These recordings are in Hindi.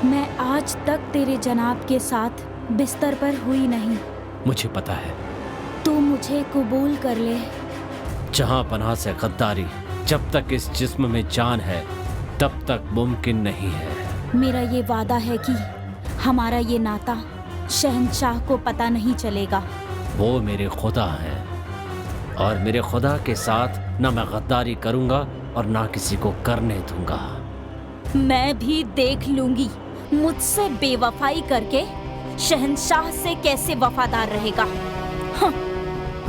मैं आज तक तेरे जनाब के साथ बिस्तर पर हुई नहीं। मुझे पता है। तू मुझे कबूल कर ले। जहां पनाह से गद्दारी जब तक इस जिस्म में जान है तब तक मुमकिन नहीं है। मेरा ये वादा है कि हमारा ये नाता शहंशाह को पता नहीं चलेगा। वो मेरे खुदा हैं और मेरे खुदा के साथ ना मैं गद्दारी करूंगा और ना किसी को करने दूंगा। मैं भी देख लूंगी मुझसे बेवफाई करके शहंशाह से कैसे वफादार रहेगा।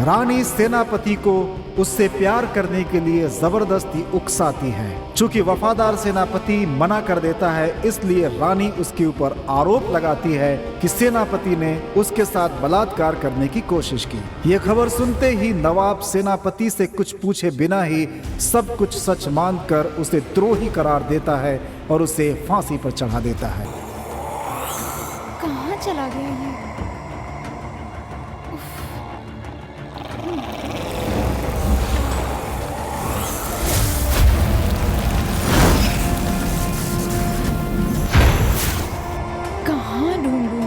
रानी सेनापति को उससे प्यार करने के लिए जबरदस्ती उकसाती है। चूंकि वफादार सेनापति मना कर देता है, इसलिए रानी उसके ऊपर आरोप लगाती है कि सेनापति ने उसके साथ बलात्कार करने की कोशिश की। ये खबर सुनते ही नवाब सेनापति से कुछ पूछे बिना ही सब कुछ सच मानकर उसे द्रोही करार देता है और उसे फांसी पर चढ़ा देता है। कहाँ चला गया ये? कहाँ ढूंढूं?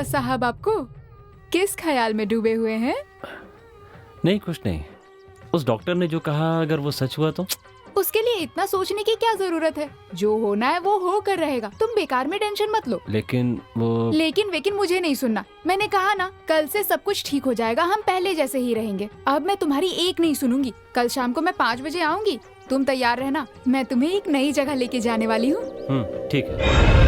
साहब आपको किस ख्याल में डूबे हुए हैं? नहीं, कुछ नहीं। उस डॉक्टर ने जो कहा अगर वो सच हुआ तो उसके लिए इतना सोचने की क्या जरूरत है? जो होना है वो हो कर रहेगा। तुम बेकार में टेंशन मत लो। लेकिन लेकिन मुझे नहीं सुनना। मैंने कहा ना, कल से सब कुछ ठीक हो जाएगा। हम पहले जैसे ही रहेंगे। अब मैं तुम्हारी एक नहीं सुनूंगी। कल शाम को मैं 5 बजे आऊंगी। तुम तैयार रहना। मैं तुम्हें एक नई जगह लेके जाने वाली हूँ। ठीक है।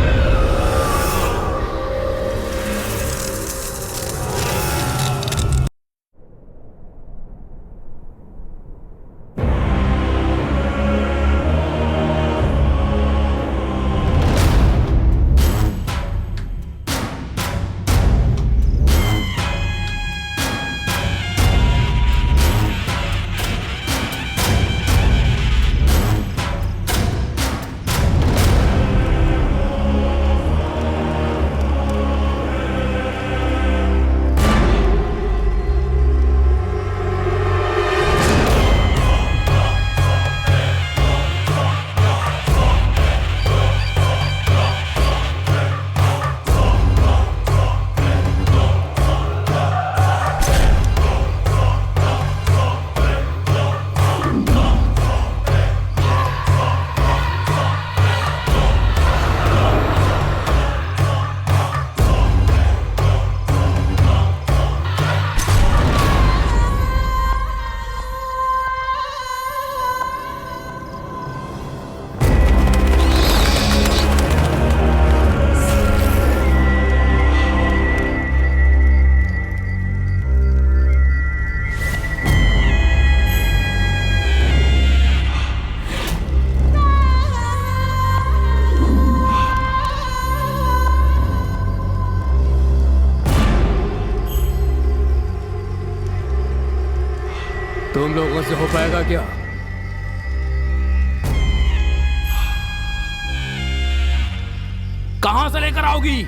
तुम लोगों से हो पाएगा क्या? कहां से लेकर आओगी?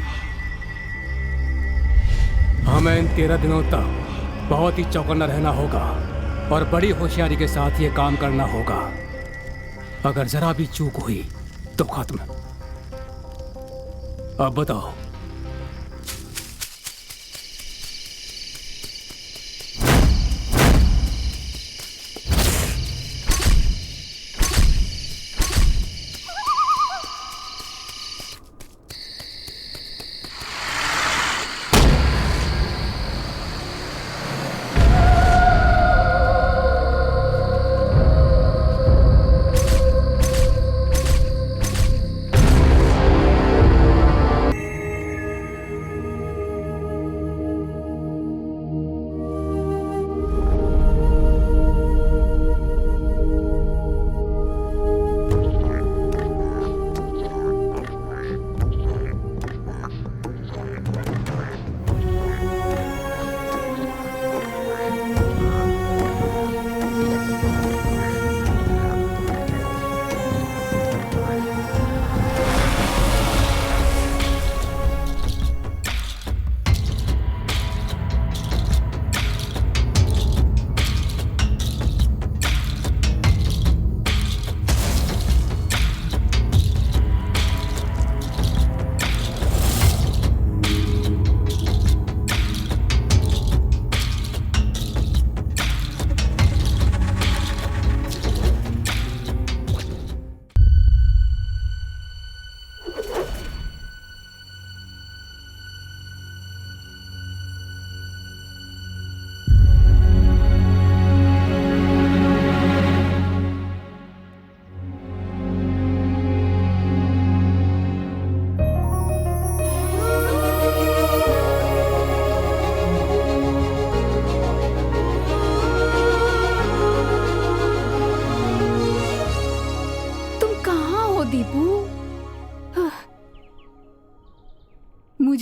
हमें इन 13 दिनों तक बहुत ही चौकन्ना रहना होगा और बड़ी होशियारी के साथ ये काम करना होगा। अगर जरा भी चूक हुई तो खत्म। अब बताओ।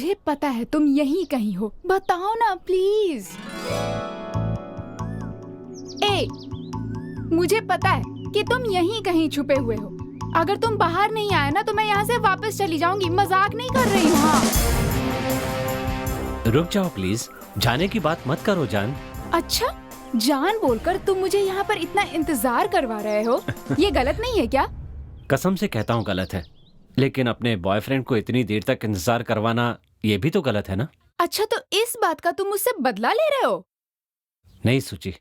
मुझे पता है तुम यहीं कहीं हो, बताओ ना प्लीज। मुझे पता है कि तुम यहीं कहीं छुपे हुए हो। अगर तुम बाहर नहीं आए ना तो मैं यहाँ से वापस चली जाऊंगी। मजाक नहीं कर रही हूँ। हाँ। रुक जाओ प्लीज, जाने की बात मत करो जान। अच्छा, जान बोलकर तुम मुझे यहाँ पर इतना इंतजार करवा रहे हो, ये गलत नहीं है क्या? कसम से कहता हूँ गलत है, लेकिन अपने बॉयफ्रेंड को इतनी देर तक इंतजार करवाना ये भी तो गलत है ना। अच्छा, तो इस बात का तुम मुझसे बदला ले रहे हो? नहीं सूची,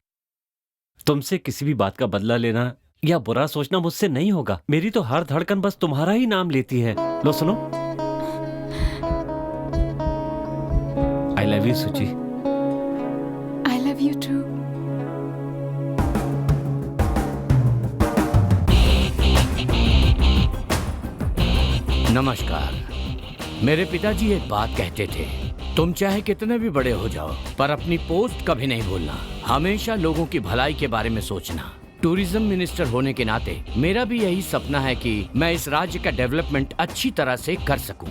तुमसे किसी भी बात का बदला लेना या बुरा सोचना मुझसे नहीं होगा। मेरी तो हर धड़कन बस तुम्हारा ही नाम लेती है। लो सुनो, आई love you Suchi. I love you too. नमस्कार। मेरे पिताजी एक बात कहते थे, तुम चाहे कितने भी बड़े हो जाओ पर अपनी पोस्ट कभी नहीं भूलना, हमेशा लोगों की भलाई के बारे में सोचना। टूरिज्म मिनिस्टर होने के नाते मेरा भी यही सपना है कि मैं इस राज्य का डेवलपमेंट अच्छी तरह से कर सकूं।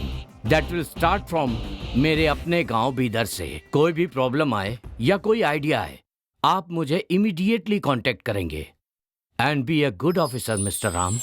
दैट विल स्टार्ट फ्रॉम मेरे अपने गांव बीदर से। कोई भी प्रॉब्लम आए या कोई आइडिया आए, आप मुझे इमीडिएटली कांटेक्ट करेंगे। And be a good officer mister Ram.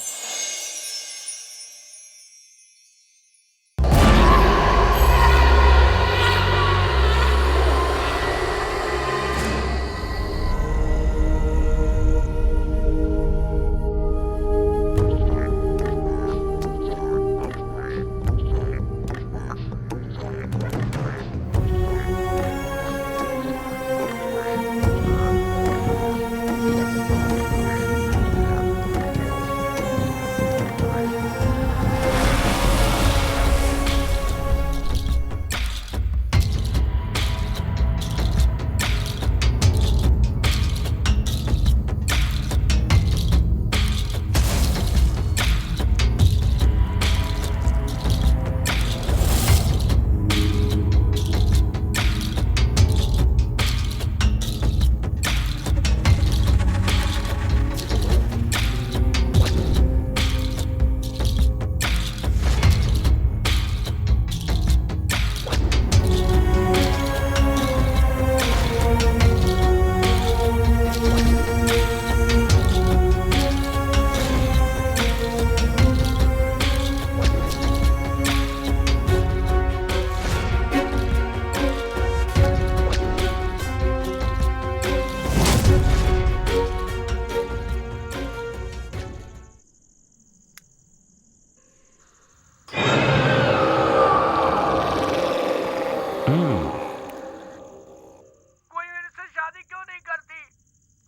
कोई मेरे से शादी क्यों नहीं करती?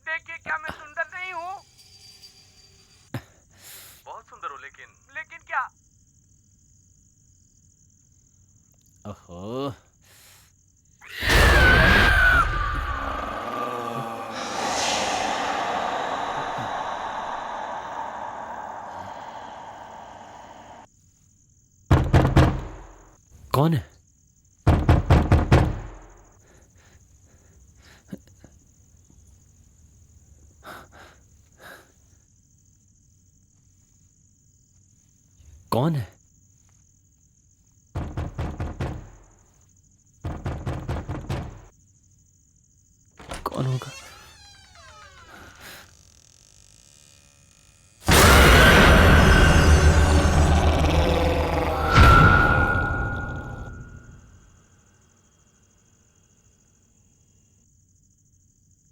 देखिए, क्या मैं सुंदर नहीं हूँ? बहुत सुंदर हो, लेकिन क्या? ओहो, कौन है? कौन है? कौन होगा?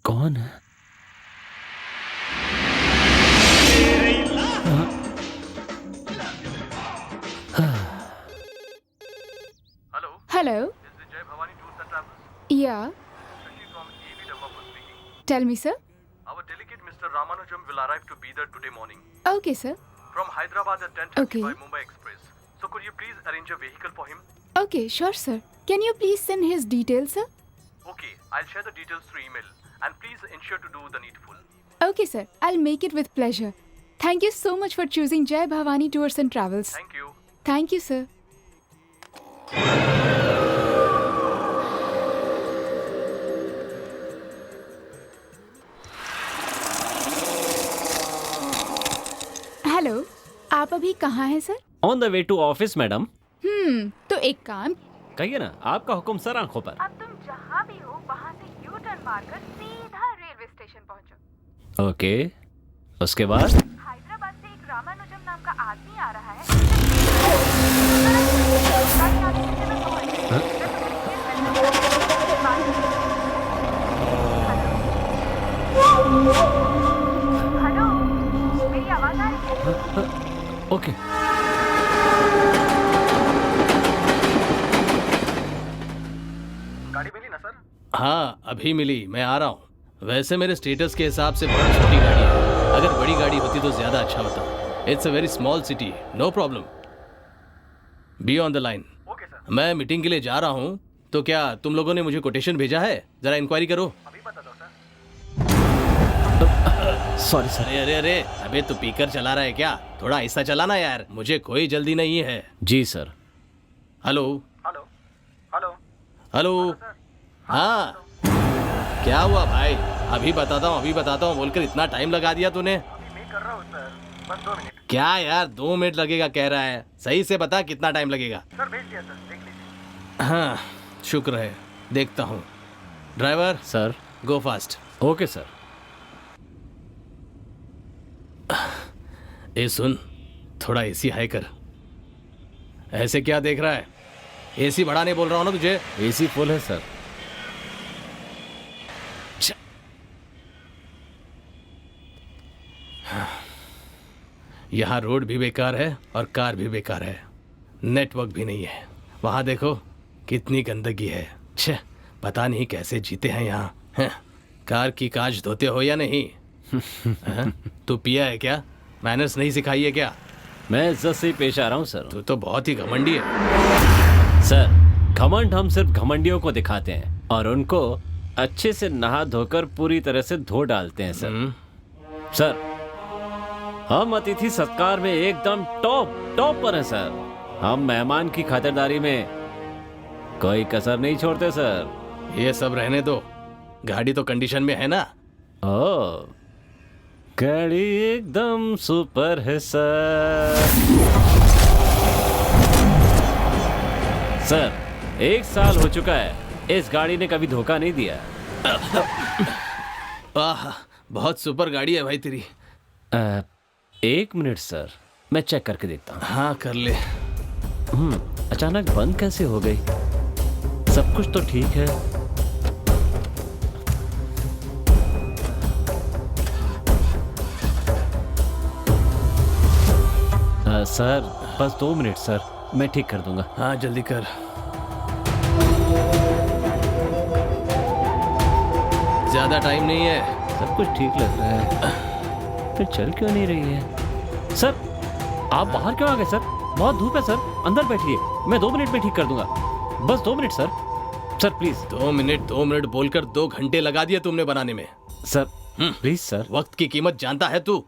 कौन है? Hello. This is Jai Bhavani Tours and Travels. या, Shashi from AV Developer speaking. Tell me sir. Our delegate Mr. Ramanujam will arrive to be there today morning okay sir. from Hyderabad at 10:30 Okay. by Mumbai Express. So could you please arrange a vehicle for him? Okay, sure sir. Can you please send his details sir? Okay, I'll share the details through email and please ensure to do the needful. Okay sir, I'll make it with pleasure. Thank you so much for choosing Jai Bhavani Tours and Travels. Thank you. Thank you, sir. Hello, आप अभी कहाँ हैं sir? On the way to office madam. तो एक काम, कहिए ना, आपका हुक्म सर, आंखों पर। अब तुम जहाँ भी हो वहाँ से यू टर्न मारकर सीधा रेलवे स्टेशन पहुँचो। ओके, उसके बाद? हैदराबाद से एक रामानुजम नाम का आदमी आ रहा है। हेलो, मेरी आवाज आ रही है? ओके। गाड़ी मिली ना सर? हाँ अभी मिली, मैं आ रहा हूँ। वैसे मेरे स्टेटस के हिसाब से बहुत छोटी गाड़ी है, अगर बड़ी गाड़ी होती तो ज्यादा अच्छा होता। It's a very small city, no problem. Be on the line. Okay sir. मैं मीटिंग के लिए जा रहा हूँ, तो क्या तुम लोगों ने मुझे कोटेशन भेजा है? जरा इंक्वायरी करो। अभी बता दो सर। Sorry sir. अरे अरे अरे, अबे तू पीकर चला रहा है क्या? थोड़ा ऐसा चलाना यार, मुझे कोई जल्दी नहीं है। जी sir. Hello hello hello hello. हाँ क्या हुआ भाई? अभी बताता हूँ बोलकर इतना टाइम लगा दिया तूने। अभी मैं कर रहा हूँ सर, बस 2 मिनट। क्या यार 2 मिनट लगेगा कह रहा है? सही से बता कितना टाइम लगेगा। सर भेज दिया सर, देख लीजिए। हाँ शुक्र है, देखता हूँ। Driver sir. Go fast. Okay sir. ए सुन, थोड़ा एसी हाई कर। ऐसे क्या देख रहा है? एसी बढ़ाने बोल रहा हूँ ना तुझे। एसी फुल है सर। यहाँ रोड भी बेकार है और कार भी बेकार है, नेटवर्क भी नहीं है। वहाँ देखो कितनी गंदगी है। छे, पता नहीं कैसे जीते हैं यहाँ। हैं? कार की कांच धोते हो या नहीं? हैं? तू पिया है क्या? मैनर्स नहीं सिखाई है क्या? मैं इज्जत से ही पेश आ रहा हूँ सर। तू तो बहुत ही घमंडी है। सर, घमंड हम सिर्फ घमंडियों को दिखाते हैं और उनको अच्छे से नहा धोकर पूरी तरह से धो डालते हैं सर। सर, हम अतिथि सत्कार में एकदम टॉप पर हैं सर। हम मेहमान की खातिरदारी में कोई कसर नहीं छोड़ते सर। ये सब रहने दो, गाड़ी तो कंडीशन में है ना? ओ, गाड़ी एकदम सुपर है सर। सर, 1 साल हो चुका है, इस गाड़ी ने कभी धोखा नहीं दिया। आह, बहुत सुपर गाड़ी है भाई तेरी। 1 मिनट सर, मैं चेक करके देखता हूँ। हाँ कर ले। अचानक बंद कैसे हो गई? सब कुछ तो ठीक है। सर, बस 2 मिनट सर, मैं ठीक कर दूंगा। हाँ जल्दी कर। ज्यादा टाइम नहीं है। सब कुछ ठीक लग रहा है, फिर चल क्यों नहीं रही है? सर, आप बाहर क्यों आ गए सर? बहुत धूप है सर, अंदर बैठिए, मैं 2 मिनट में ठीक कर दूंगा। बस 2 minute sir. Sir please. 2 minute बोलकर 2 घंटे लगा दिए तुमने बनाने में। Sir please sir. वक्त की कीमत जानता है तू?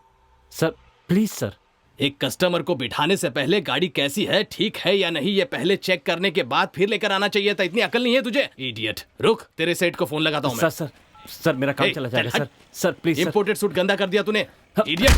Sir please sir. एक कस्टमर को बिठाने से पहले गाड़ी कैसी है, ठीक है या नहीं, ये पहले चेक करने के बाद फिर लेकर आना चाहिए था। इतनी अकल नहीं है तुझे? इडियट। रुक, तेरे सेठ को फोन लगाता हूँ मैं। सर मेरा काम चला जाएगा sir. Sir please. Imported suit गंदा कर दिया तूने, इडियट।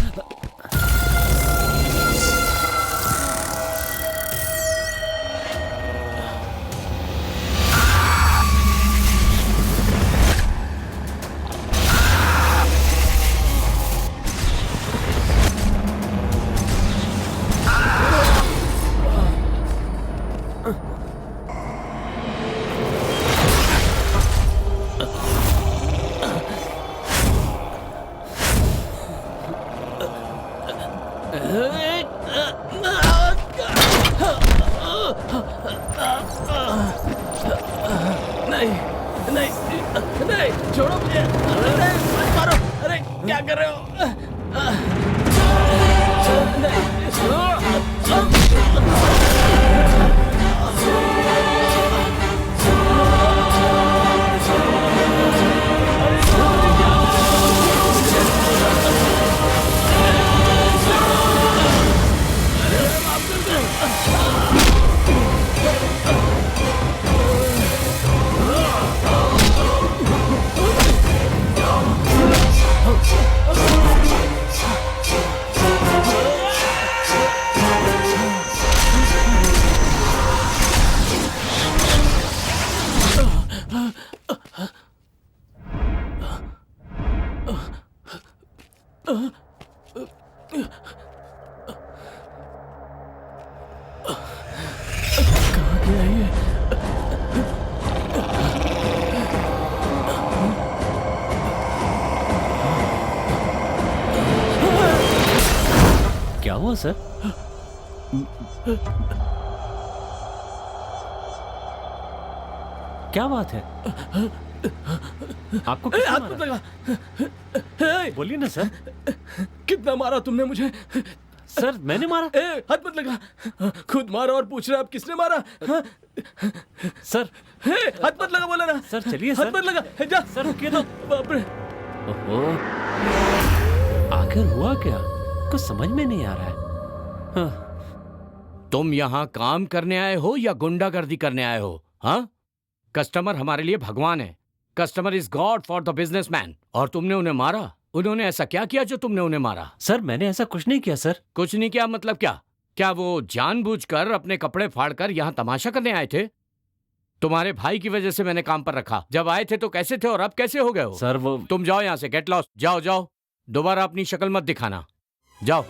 नहीं, छोड़ो मुझे। मत मारो। अरे क्या कर रहे हो? कहाँ गया ये? क्या हुआ सर? क्या बात है? आपको किसने हाथ मारा? मत लगा। बोलिए ना सर। कितना मारा तुमने मुझे? सर मैंने मारा? हाथ मत लगा। खुद मारा और पूछ रहा अब किसने मारा? सर हाथ मत लगा बोला ना। सर चलिए हाथ सर। मत लगा। जा सर रुकिए तो। बाप रे। ओहो, आखिर हुआ क्या? कुछ समझ में नहीं आ रहा है। हाँ। तुम यहाँ काम करने आए हो या गुंडागर्दी करने आए हो? हाँ, कस्टमर हमारे लिए भगवान है। Customer is God for the businessman. और तुमने उन्हें मारा? उन्होंने ऐसा क्या किया जो तुमने उन्हें मारा? सर मैंने ऐसा कुछ नहीं किया सर। कुछ नहीं किया मतलब क्या? क्या वो जानबूझकर अपने कपड़े फाड़कर यहाँ तमाशा करने आए थे? तुम्हारे भाई की वजह से मैंने काम पर रखा। जब आए थे तो कैसे थे और अब कैसे हो गए हो? सर वो तुम जाओ यहाँ से, गेट लॉस्ट। जाओ जाओ, दोबारा अपनी शक्ल मत दिखाना। जाओ।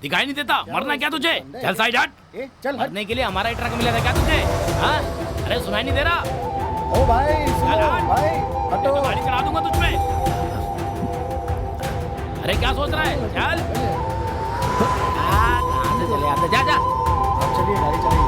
दिखाई नहीं देता? मरना क्या तुझे? चल साइड हट। चल मरने के लिए हमारा ही ट्रक मिला था क्या तुझे? हाँ? अरे सुनाई नहीं दे रहा? ओ भाई सुनो भाई हटो। तो गाड़ी चला दूंगा तुझ पे। अरे क्या सोच रहा है? चल। कहाँ से चले आते? जा जा। अब चलिए गाड़ी चलेगी।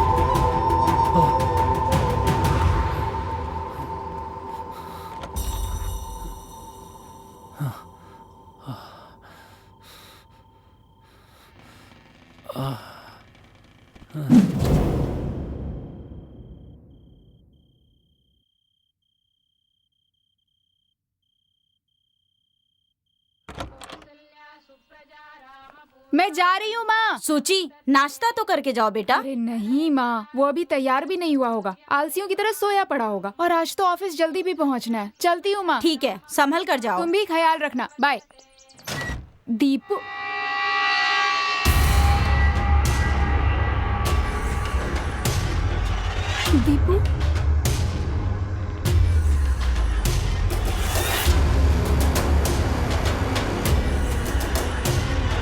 मैं जा रही हूँ माँ। सूची, नाश्ता तो करके जाओ बेटा। अरे नहीं माँ, वो अभी तैयार भी नहीं हुआ होगा, आलसियों की तरह सोया पड़ा होगा। और आज तो ऑफिस जल्दी भी पहुँचना है। चलती हूँ माँ। ठीक है, संभल कर जाओ। तुम भी ख्याल रखना। बाय। दीपू, दीपू,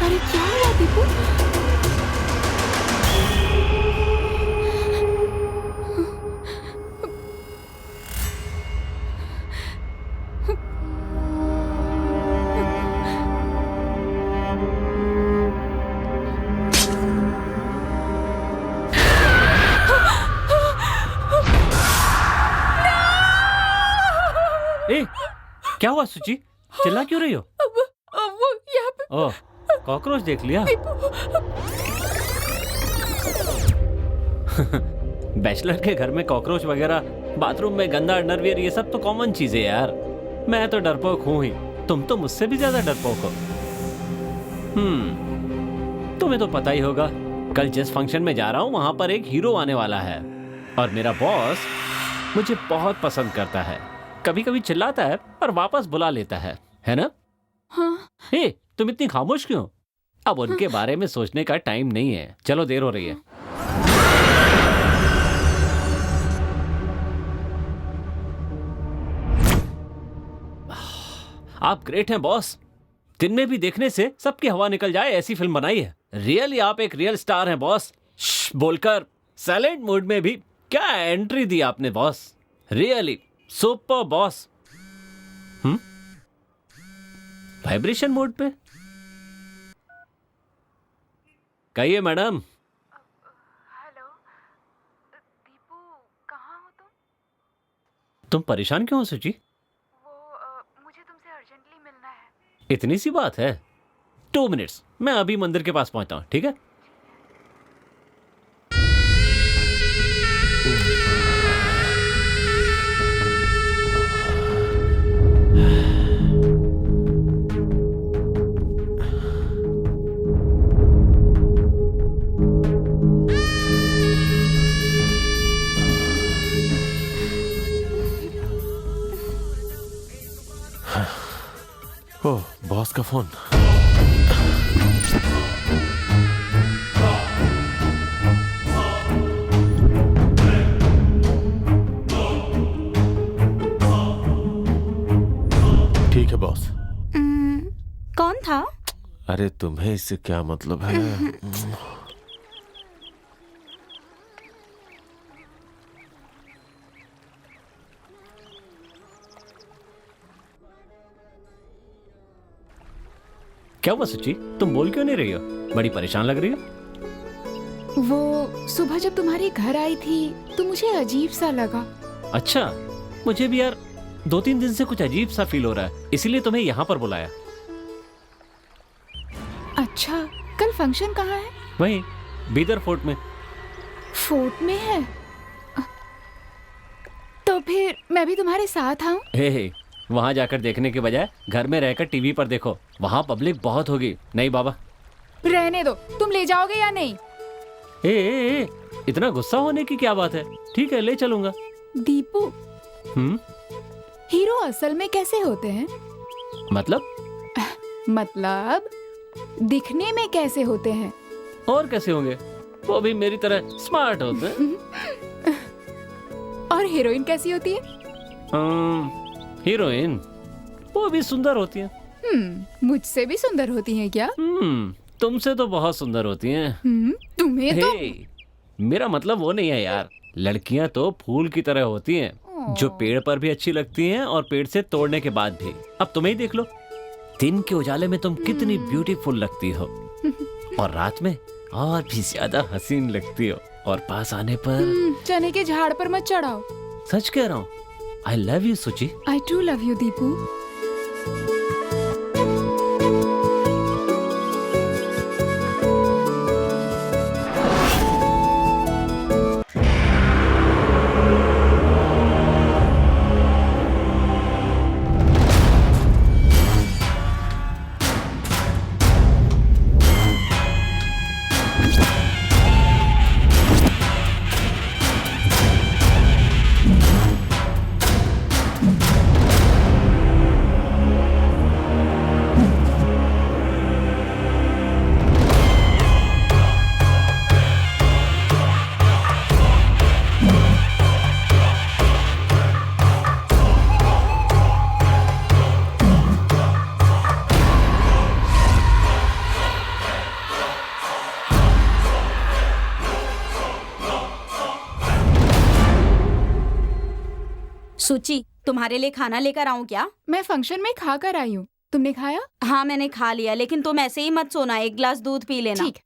अरे क्या हुआ दीपू? क्या हुआ सुची? चिल्ला क्यों रही हो? वो यहाँ पे ओह, कॉकरोच देख लिया? बैचलर के घर में कॉकरोच वगैरह, बाथरूम में गंदा अंडरवियर, ये सब तो कॉमन चीजें यार। मैं तो डरपोक हूं ही, तुम तो मुझसे भी ज्यादा डरपोक हो। तुम्हें तो पता ही होगा, कल जिस फंक्शन में जा रहा हूं वहां पर एक हीरो आने वाला है और मेरा बॉस मुझे बहुत पसंद करता है। कभी कभी चिल्लाता है पर वापस बुला लेता है ना? हाँ। हे, तुम इतनी खामोश क्यों? अब उनके बारे में सोचने का टाइम नहीं है। चलो, देर हो रही है। आप ग्रेट हैं बॉस। दिन में भी देखने से सबकी हवा निकल जाए ऐसी फिल्म बनाई है। रियली आप एक रियल स्टार हैं बॉस। बोलकर साइलेंट मोड में भी क्या एंट्री दी आपने boss. Really super boss. Vibration mode पे कहिए मैडम। हेलो दीपू, कहाँ हो तुम परेशान क्यों हो सुची? मुझे तुमसे अर्जेंटली मिलना है। इतनी सी बात है? 2 मिनट्स, मैं अभी मंदिर के पास पहुंचता हूं, ठीक है? ओह, बॉस का फोन। ठीक है बॉस। कौन था? अरे तुम्हें इससे क्या मतलब है? क्या हुआ सुची? तुम बोल क्यों नहीं रही हो? बड़ी परेशान लग रही हो। वो सुबह जब तुम्हारे घर आई थी तो मुझे अजीब सा लगा। अच्छा, मुझे भी यार 2-3 दिन से कुछ अजीब सा फील हो रहा है, इसीलिए तुम्हें यहाँ पर बुलाया। अच्छा, कल फंक्शन कहाँ है? वहीं बीदर फोर्ट में। फोर्ट में है? तो फिर मैं भी तुम्हारे साथ आऊं? हे, वहां जाकर देखने के बजाय घर में रहकर टीवी पर देखो, वहां पब्लिक बहुत होगी। नहीं बाबा। रहने दो, तुम ले जाओगे या नहीं? ए, इतना गुस्सा होने की क्या बात है? ठीक है, ले चलूंगा। दीपू, हीरो असल में कैसे होते हैं? मतलब दिखने में कैसे होते हैं? और कैसे होंगे? वो भी मेरी तरह स्मार्ट होते हैं। और हीरोइन कैसी होती है? हीरोइन वो भी सुंदर होती हैं। मुझसे भी सुंदर होती हैं क्या? तुमसे तो बहुत सुंदर होती हैं। तुम्हें तो मेरा मतलब वो नहीं है यार। लड़कियां तो फूल की तरह होती हैं, जो पेड़ पर भी अच्छी लगती हैं और पेड़ से तोड़ने के बाद भी। अब तुम्हें ही देख लो, दिन के उजाले में तुम कितनी ब्यूटीफुल लगती हो और रात में और भी ज्यादा हसीन लगती हो, और पास आने पर चने के झाड़ पर मत चढ़ाओ। सच कह रहा हूँ। आई love you Suchi. I to love you Deepu. सुची, तुम्हारे लिए खाना लेकर आऊं क्या? मैं फंक्शन में खा कर आई हूँ, तुमने खाया? हाँ, मैंने खा लिया, लेकिन तुम ऐसे ही मत सोना, एक गिलास दूध पी लेना। ठीक।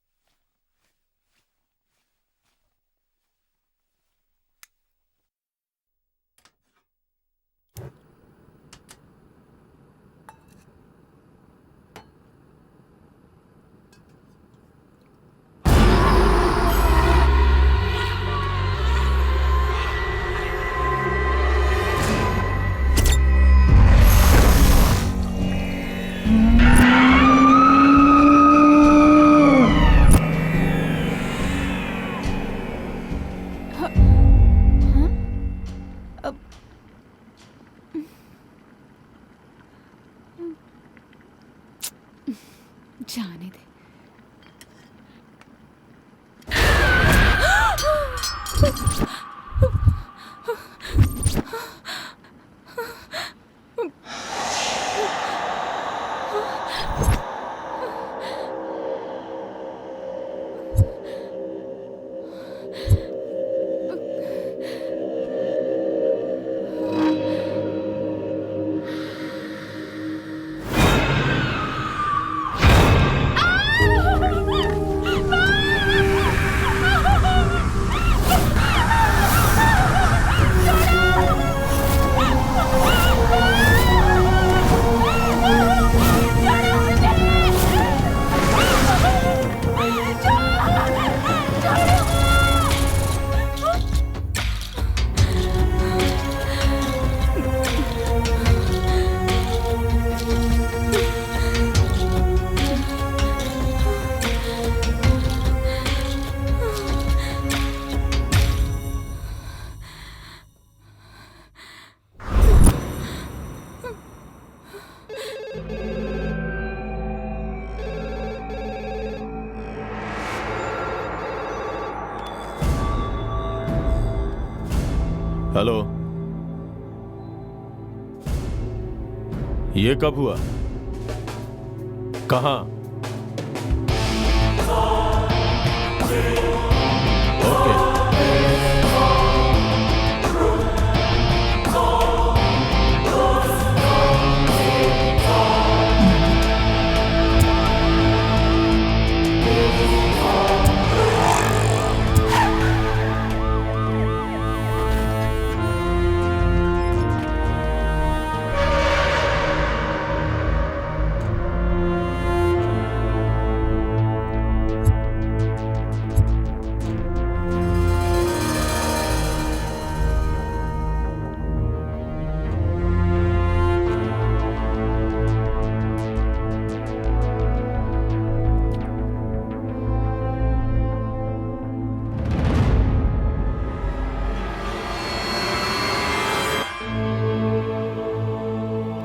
हेलो, ये कब हुआ? कहाँ? ओके।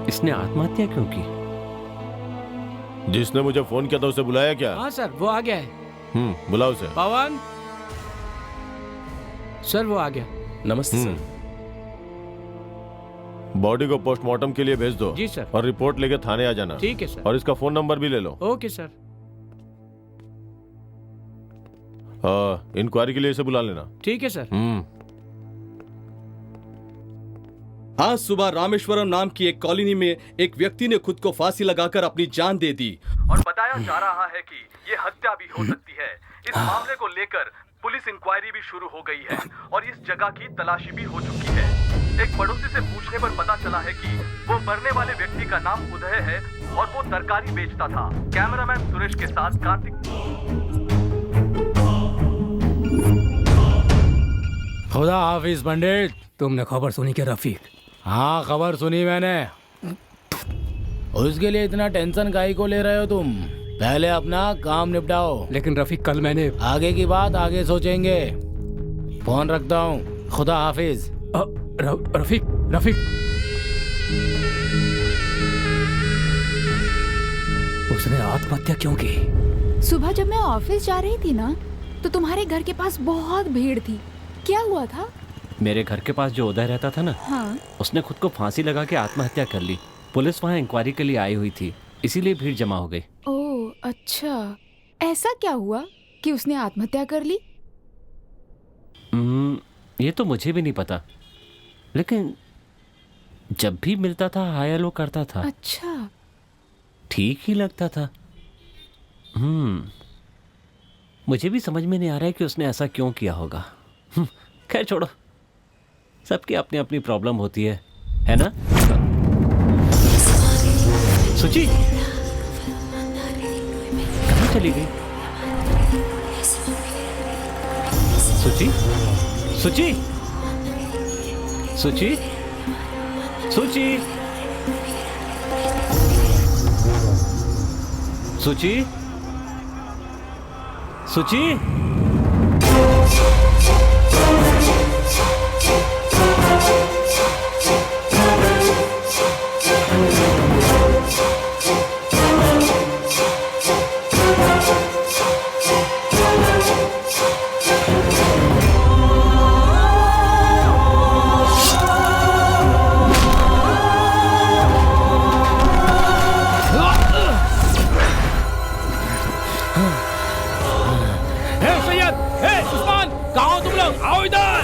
इसने आत्महत्या क्यों की? जिसने मुझे फोन किया था उसे बुलाया क्या? हाँ सर, वो आ गया है। बुलाओ उसे। पवन सर, वो आ गया। नमस्ते सर। बॉडी को पोस्टमार्टम के लिए भेज दो। जी सर। और रिपोर्ट लेके थाने आ जाना। ठीक है सर। और इसका फोन नंबर भी ले लो। Okay sir. इंक्वायरी के लिए इसे बुला लेना। ठीक है सर। आज सुबह रामेश्वरम नाम की एक कॉलोनी में एक व्यक्ति ने खुद को फांसी लगाकर अपनी जान दे दी और बताया जा रहा है कि ये हत्या भी हो सकती है। इस मामले को लेकर पुलिस इंक्वायरी भी शुरू हो गई है और इस जगह की तलाशी भी हो चुकी है। एक पड़ोसी से पूछने पर पता चला है कि वो मरने वाले व्यक्ति का नाम उदय है और वो तरकारी बेचता था। कैमरामैन सुरेश के साथ कार्तिक। खुदा हाफिज पंडित। तुमने खबर सुनी क्या रफीक? हाँ, खबर सुनी मैंने। उसके लिए इतना टेंशन काहे को ले रहे हो तुम? पहले अपना काम निपटाओ। लेकिन रफीक, कल मैंने आगे की बात आगे सोचेंगे। फोन रखता हूँ। खुदा हाफिज। रफीक उसने आत्महत्या क्यों की? सुबह जब मैं ऑफिस जा रही थी ना, तो तुम्हारे घर के पास बहुत भीड़ थी। क्या हुआ था? मेरे घर के पास जो उदय रहता था ना, हाँ। उसने खुद को फांसी लगा के आत्महत्या कर ली। पुलिस वहाँ इंक्वायरी के लिए आई हुई थी, इसीलिए भीड़ जमा हो गई। ओह अच्छा, ऐसा क्या हुआ कि उसने आत्महत्या कर ली? ये तो मुझे भी नहीं पता, लेकिन जब भी मिलता था हाय हेलो करता था। अच्छा, ठीक ही लगता था। मुझे भी समझ में नहीं आ रहा है कि उसने ऐसा क्यों किया होगा। खैर छोड़ो, सबकी अपनी अपनी प्रॉब्लम होती है ना? सुची कहाँ चली गई? सुची सुची सुची सुची सुची सुची हे सैयद, हे उस्मान, कहाँ हो तुम लोग? आओ इधर।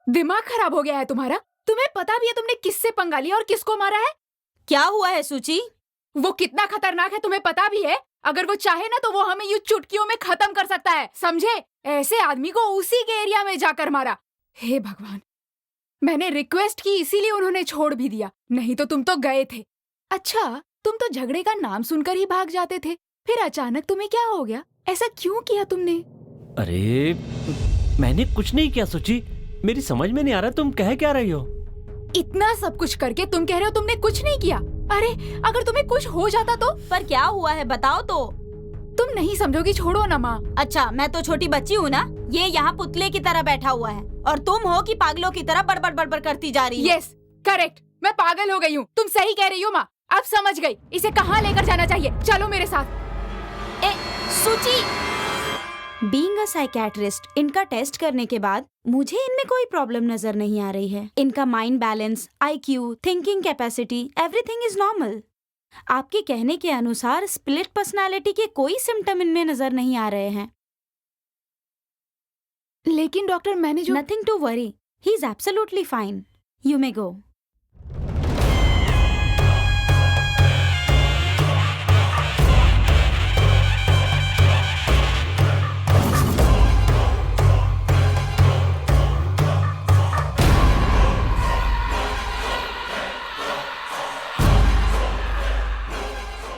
दिमाग खराब हो गया है तुम्हारा? तुम्हें पता भी है तुमने किससे पंगा लिया और किसको मारा है? क्या हुआ है सूची? वो कितना खतरनाक है तुम्हें पता भी है? अगर वो चाहे ना तो वो हमें यूं चुटकियों में खत्म कर सकता है, समझे? ऐसे आदमी को उसी के एरिया में जाकर मारा। हे भगवान, मैंने रिक्वेस्ट की इसीलिए उन्होंने छोड़ भी दिया, नहीं तो तुम तो गए थे। अच्छा, तुम तो झगड़े का नाम सुनकर ही भाग जाते थे, फिर अचानक तुम्हें क्या हो गया? ऐसा क्यों किया तुमने? अरे मैंने कुछ नहीं किया सूची, मेरी समझ में नहीं आ रहा तुम कह क्या रही हो। इतना सब कुछ करके तुम कह रहे हो तुमने कुछ नहीं किया? अरे अगर तुम्हें कुछ हो जाता तो? पर क्या हुआ है बताओ तो। तुम नहीं समझोगी, छोड़ो ना माँ। अच्छा, मैं तो छोटी बच्ची हूँ ना, ये यहाँ पुतले की तरह बैठा हुआ है और तुम हो कि पागलों की तरह बड़बड़ बड़बड़ करती जा रही हो। यस करेक्ट, मैं पागल हो गई हूँ, तुम सही कह रही हो माँ। अब समझ गई, इसे कहाँ लेकर जाना चाहिए, चलो मेरे साथ। सूची, बीइंग अ साइकियाट्रिस्ट, इनका टेस्ट करने के बाद मुझे इनमें कोई प्रॉब्लम नजर नहीं आ रही है। इनका mind balance, IQ, thinking capacity, everything is normal. आपके कहने के अनुसार स्प्लिट पर्सनालिटी के कोई सिम्टम इनमें नजर नहीं आ रहे हैं। लेकिन डॉक्टर मैंने जो... nothing to worry, he is absolutely fine, you may go.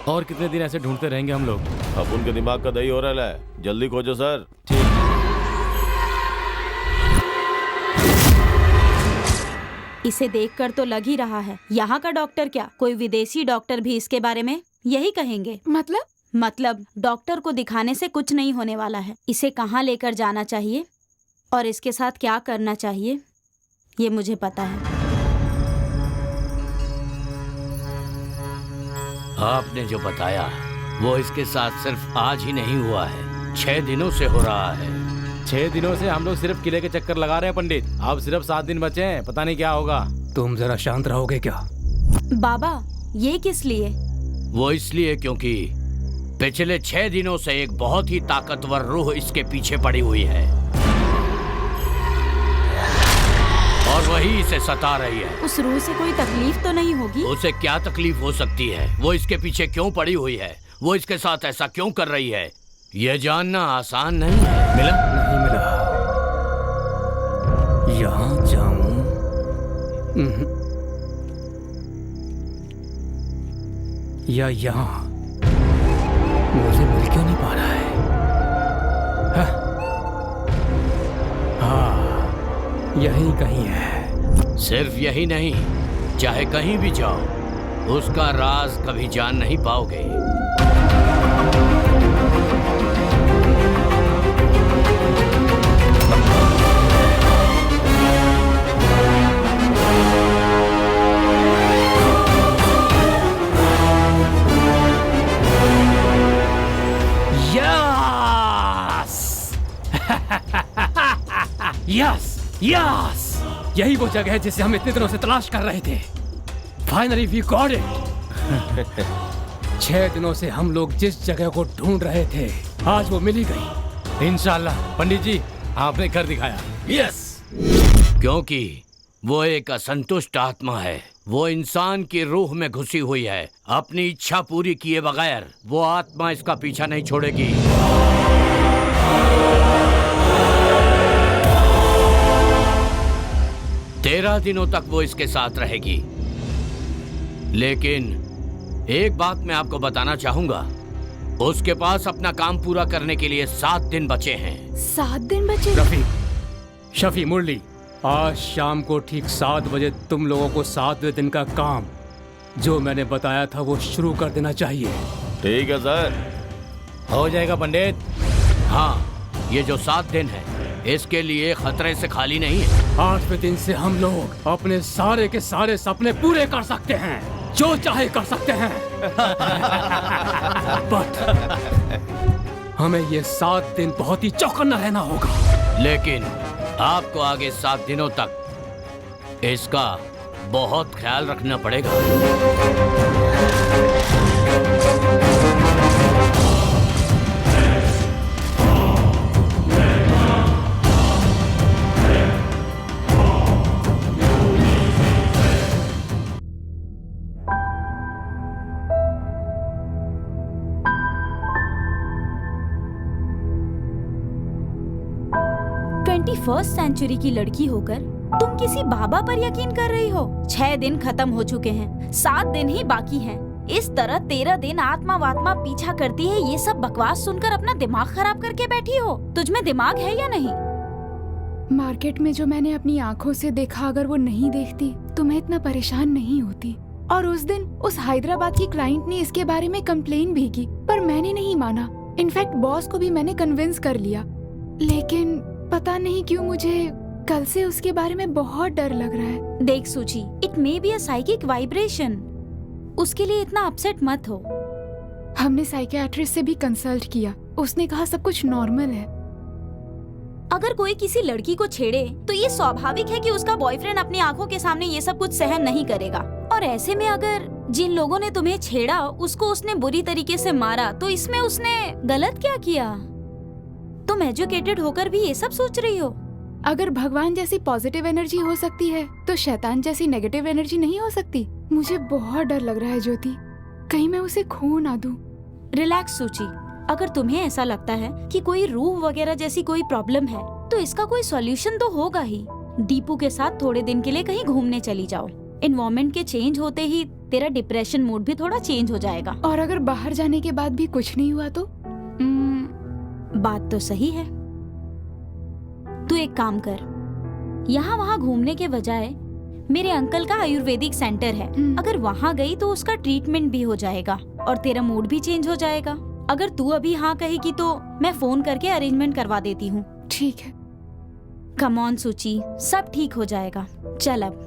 और कितने दिन ऐसे ढूंढते रहेंगे हम लोग? अब उनके दिमाग का दही हो रहा है, जल्दी खोजो सर। ठीक। इसे देखकर तो लग ही रहा है यहाँ का डॉक्टर क्या, कोई विदेशी डॉक्टर भी इसके बारे में यही कहेंगे। मतलब डॉक्टर को दिखाने से कुछ नहीं होने वाला है। इसे कहाँ लेकर जाना चाहिए और इसके साथ क्या करना चाहिए ये मुझे पता है। आपने जो बताया वो इसके साथ सिर्फ आज ही नहीं हुआ है, 6 दिनों से हो रहा है। 6 दिनों से हम लोग सिर्फ किले के चक्कर लगा रहे हैं पंडित। अब सिर्फ 7 दिन बचे हैं, पता नहीं क्या होगा। तुम जरा शांत रहोगे क्या? बाबा ये किस लिए? वो इसलिए क्योंकि पिछले 6 दिनों से एक बहुत ही ताकतवर रूह इसके पीछे पड़ी हुई है और वही इसे सता रही है। उस रूह से कोई तकलीफ तो नहीं होगी? उसे क्या तकलीफ हो सकती है? वो इसके पीछे क्यों पड़ी हुई है, वो इसके साथ ऐसा क्यों कर रही है, ये जानना आसान नहीं है। मिला? नहीं मिला। यहाँ जाऊं या यहाँ, मुझे मिल क्यों नहीं पा रहा है? हाँ, यहीं कहीं है। सिर्फ यही नहीं, चाहे कहीं भी जाओ उसका राज कभी जान नहीं पाओगे। यस यस, यही वो जगह है जिसे हम इतने दिनों से तलाश कर रहे थे। Finally we got it. 6 दिनों से हम लोग जिस जगह को ढूंढ रहे थे आज वो मिल ही गई। इंशाल्लाह। पंडित जी आपने घर दिखाया। यस, क्योंकि वो एक असंतुष्ट आत्मा है। वो इंसान की रूह में घुसी हुई है। अपनी इच्छा पूरी किए बगैर वो आत्मा इसका पीछा नहीं छोड़ेगी। 13 दिनों तक वो इसके साथ रहेगी। लेकिन एक बात मैं आपको बताना चाहूंगा, उसके पास अपना काम पूरा करने के लिए 7 दिन बचे हैं। 7 दिन बचे? शफी, मुरली, आज शाम को ठीक 7 बजे तुम लोगों को 7वें दिन का काम जो मैंने बताया था वो शुरू कर देना चाहिए। ठीक है सर। हो जाएगा पंडित। हाँ, ये जो 7 दिन है इसके लिए खतरे से खाली नहीं है। 8वें दिन से हम लोग अपने सारे के सारे सपने पूरे कर सकते हैं, जो चाहे कर सकते हैं। बट हमें ये 7 दिन बहुत ही चौकन्ना रहना होगा। लेकिन आपको आगे 7 दिनों तक इसका बहुत ख्याल रखना पड़ेगा। फर्स्ट सेंचुरी की लड़की होकर तुम किसी बाबा पर यकीन कर रही हो? 6 दिन खत्म हो चुके हैं, 7 दिन ही बाकी हैं। इस तरह 13 दिन आत्मा वात्मा पीछा करती है, ये सब बकवास सुनकर अपना दिमाग खराब करके बैठी हो। तुझमें दिमाग है या नहीं? मार्केट में जो मैंने अपनी आंखों से देखा, अगर वो नहीं देखती तो मैं इतना परेशान नहीं होती। और उस दिन उस हैदराबाद की क्लाइंट ने इसके बारे में कंप्लेन भी की, पर मैंने नहीं माना। इनफैक्ट बॉस को भी मैंने कन्विंस कर लिया। लेकिन पता नहीं क्यों मुझे कल से उसके बारे में बहुत डर लग रहा है। देख सूची, it may be a psychic vibration. उसके लिए इतना अपसेट मत हो। हमने साइकियाट्रिस्ट से भी कंसल्ट किया, उसने कहा सब कुछ नॉर्मल है। अगर कोई किसी लड़की को छेड़े तो ये स्वाभाविक है कि उसका बॉयफ्रेंड अपनी आंखों के सामने ये सब कुछ सहन नहीं करेगा। और ऐसे में अगर जिन लोगों ने तुम्हें छेड़ा उसको उसने बुरी तरीके से मारा, तो इसमें उसने गलत क्या किया? तुम एजुकेटेड होकर भी ये सब सोच रही हो। अगर भगवान जैसी पॉजिटिव एनर्जी हो सकती है तो शैतान जैसी नेगेटिव एनर्जी नहीं हो सकती? मुझे बहुत डर लग रहा है ज्योति, कहीं मैं उसे खो ना दूं। रिलैक्स सूची, अगर तुम्हें ऐसा लगता है कि कोई रूह वगैरह जैसी कोई प्रॉब्लम है तो इसका कोई सॉल्यूशन तो होगा ही। दीपू के साथ थोड़े दिन के लिए कहीं घूमने चली जाओ। एनवायरनमेंट के चेंज होते ही तेरा डिप्रेशन मूड भी थोड़ा चेंज हो जाएगा। और अगर बाहर जाने के बाद भी कुछ नहीं हुआ तो? बात तो सही है। तू एक काम कर, यहाँ वहाँ घूमने के बजाय मेरे अंकल का आयुर्वेदिक सेंटर है, अगर वहाँ गई तो उसका ट्रीटमेंट भी हो जाएगा और तेरा मूड भी चेंज हो जाएगा। अगर तू अभी हाँ कहेगी तो मैं फोन करके अरेंजमेंट करवा देती हूँ। ठीक है। कम ऑन सुची, सब ठीक हो जाएगा। चल अब।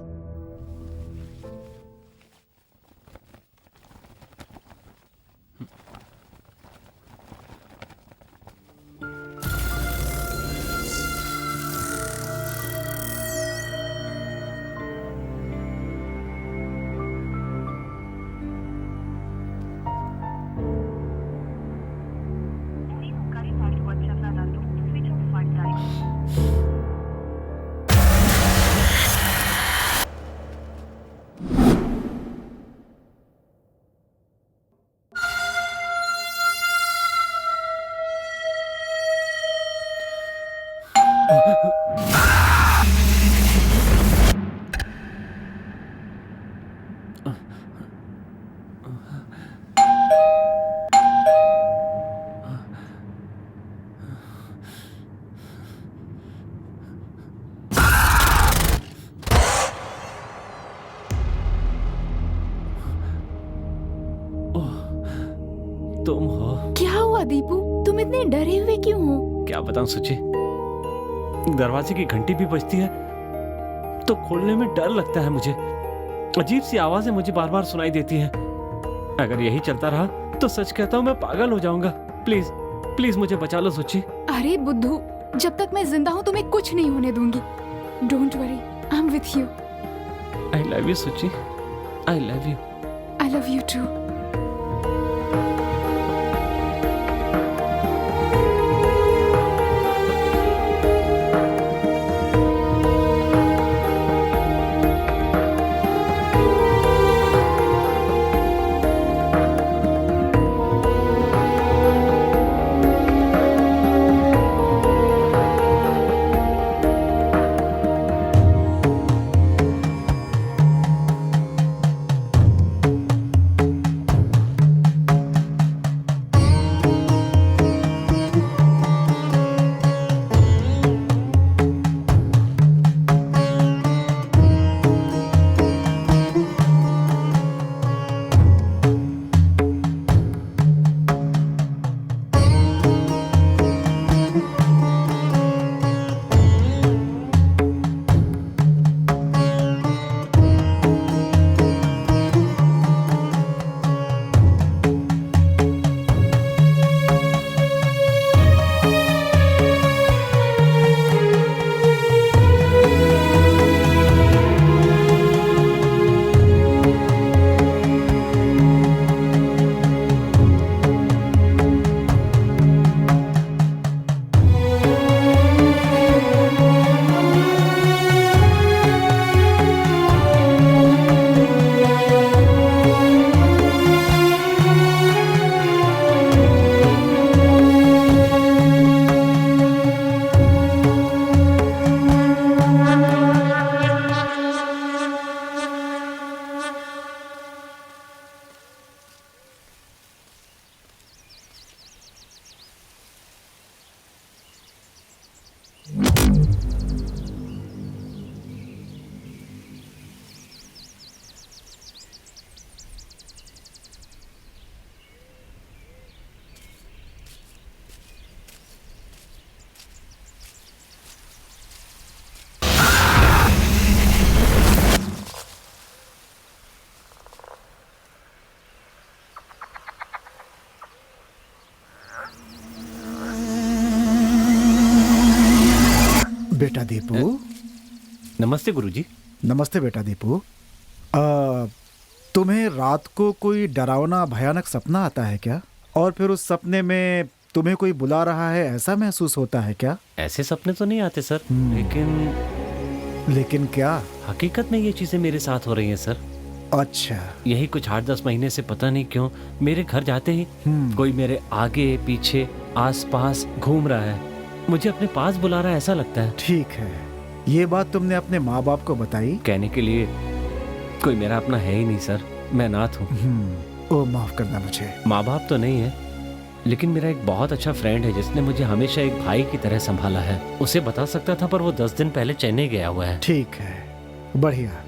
तुम हो? क्या हुआ दीपू, तुम इतने डरे हुए क्यों हो? क्या बताऊं सुची, दरवाजे की घंटी भी बजती है तो खोलने में डर लगता है मुझे। अजीब सी आवाजें मुझे बार बार सुनाई देती हैं। अगर यही चलता रहा तो सच कहता हूँ मैं पागल हो जाऊंगा। प्लीज प्लीज मुझे बचा लो सुची। अरे बुद्धू, जब तक मैं जिंदा हूँ तुम्हें कुछ नहीं होने दूंगी। Don't worry, I am with you. I love you Suchi, I love you. I love you too. बेटा दीपू। नमस्ते गुरुजी। नमस्ते बेटा दीपू। तुम्हें रात को कोई डरावना भयानक सपना आता है क्या? और फिर उस सपने में तुम्हें कोई बुला रहा है ऐसा महसूस होता है क्या? ऐसे सपने तो नहीं आते सर, लेकिन क्या? हकीकत में ये चीजें मेरे साथ हो रही हैं सर। अच्छा। यही कुछ 8-10 महीने से पता नहीं क्यों मेरे घर जाते ही कोई मेरे आगे पीछे आसपास घूम रहा है, मुझे अपने पास बुला रहा है ऐसा लगता है। ठीक है, ये बात तुमने अपने माँ बाप को बताई? कहने के लिए कोई मेरा अपना है ही नहीं सर, मैं अनाथ हूँ। ओ माफ करना मुझे। माँ बाप तो नहीं है, लेकिन मेरा एक बहुत अच्छा फ्रेंड है जिसने मुझे हमेशा एक भाई की तरह संभाला है। उसे बता सकता था पर वो 10 दिन पहले चेन्नई गया हुआ है। ठीक है, बढ़िया।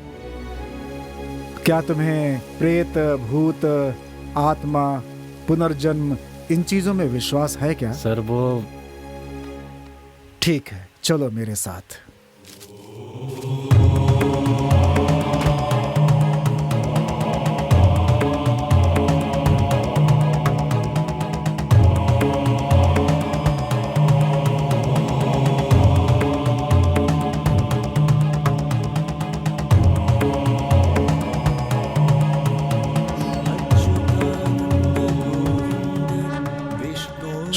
क्या तुम्हें प्रेत, भूत, आत्मा, पुनर्जन्म इन चीजों में विश्वास है क्या? सर वो ठीक है, चलो मेरे साथ।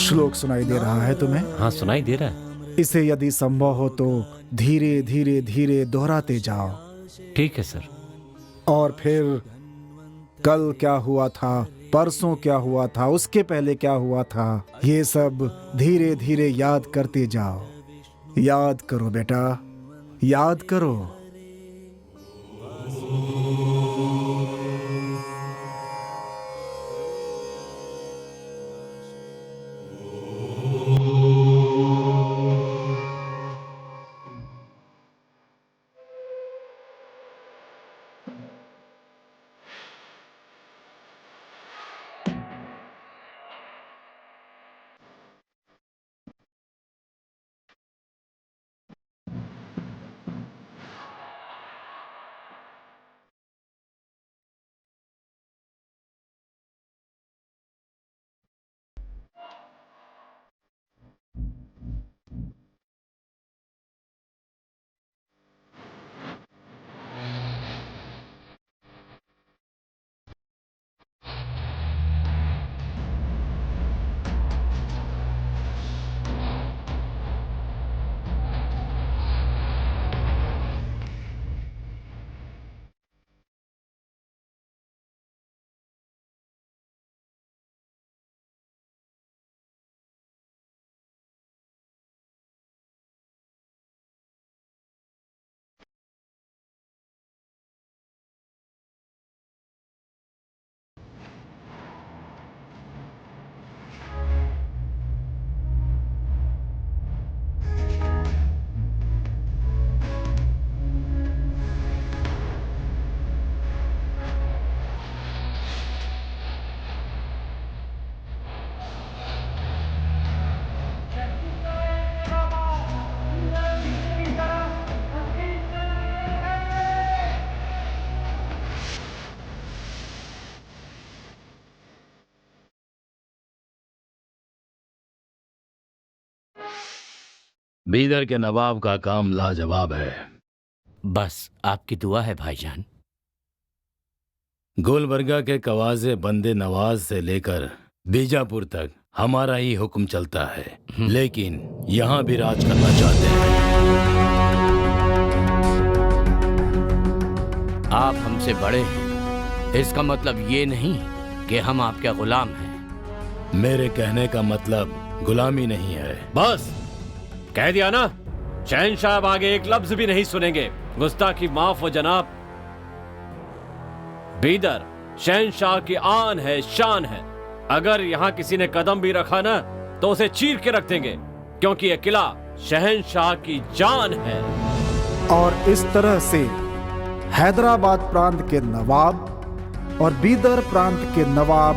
श्लोक सुनाई दे रहा है तुम्हें? हाँ, सुनाई दे रहा है। इसे यदि संभव हो तो धीरे धीरे धीरे दोहराते जाओ। ठीक है सर। और फिर कल क्या हुआ था, परसों क्या हुआ था, उसके पहले क्या हुआ था, ये सब धीरे धीरे याद करते जाओ। याद करो बेटा, याद करो। बीदर के नवाब का काम लाजवाब है। बस आपकी दुआ है भाईजान। गुलबर्गा के कवाजे बंदे नवाज से लेकर बीजापुर तक हमारा ही हुक्म चलता है, लेकिन यहाँ भी राज करना चाहते हैं। आप हमसे बड़े हैं, इसका मतलब ये नहीं कि हम आपके गुलाम हैं। मेरे कहने का मतलब गुलामी नहीं है। बस कह दिया ना, शहंशाह अब आगे एक लफ्ज भी नहीं सुनेंगे। गुस्ताखी माफ हो जनाब। बीदर शहंशाह की आन है, शान है। अगर यहाँ किसी ने कदम भी रखा ना तो उसे चीर के रख देंगे, क्योंकि यह किला शहंशाह की जान है। और इस तरह से हैदराबाद प्रांत के नवाब और बीदर प्रांत के नवाब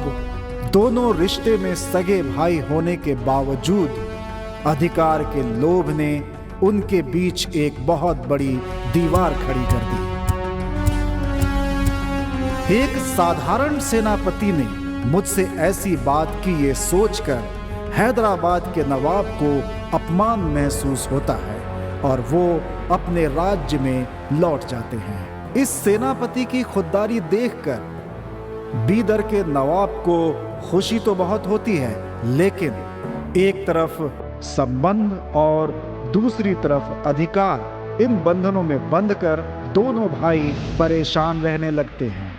दोनों रिश्ते में सगे भाई होने के बावजूद अधिकार के लोभ ने उनके बीच एक बहुत बड़ी दीवार खड़ी कर दी। एक साधारण सेनापति ने मुझसे ऐसी बात की ये सोचकर हैदराबाद के नवाब को अपमान महसूस होता है और वो अपने राज्य में लौट जाते हैं। इस सेनापति की खुददारी देखकर बीदर के नवाब को खुशी तो बहुत होती है, लेकिन एक तरफ संबंध और दूसरी तरफ अधिकार, इन बंधनों में बंधकर दोनों भाई परेशान रहने लगते हैं।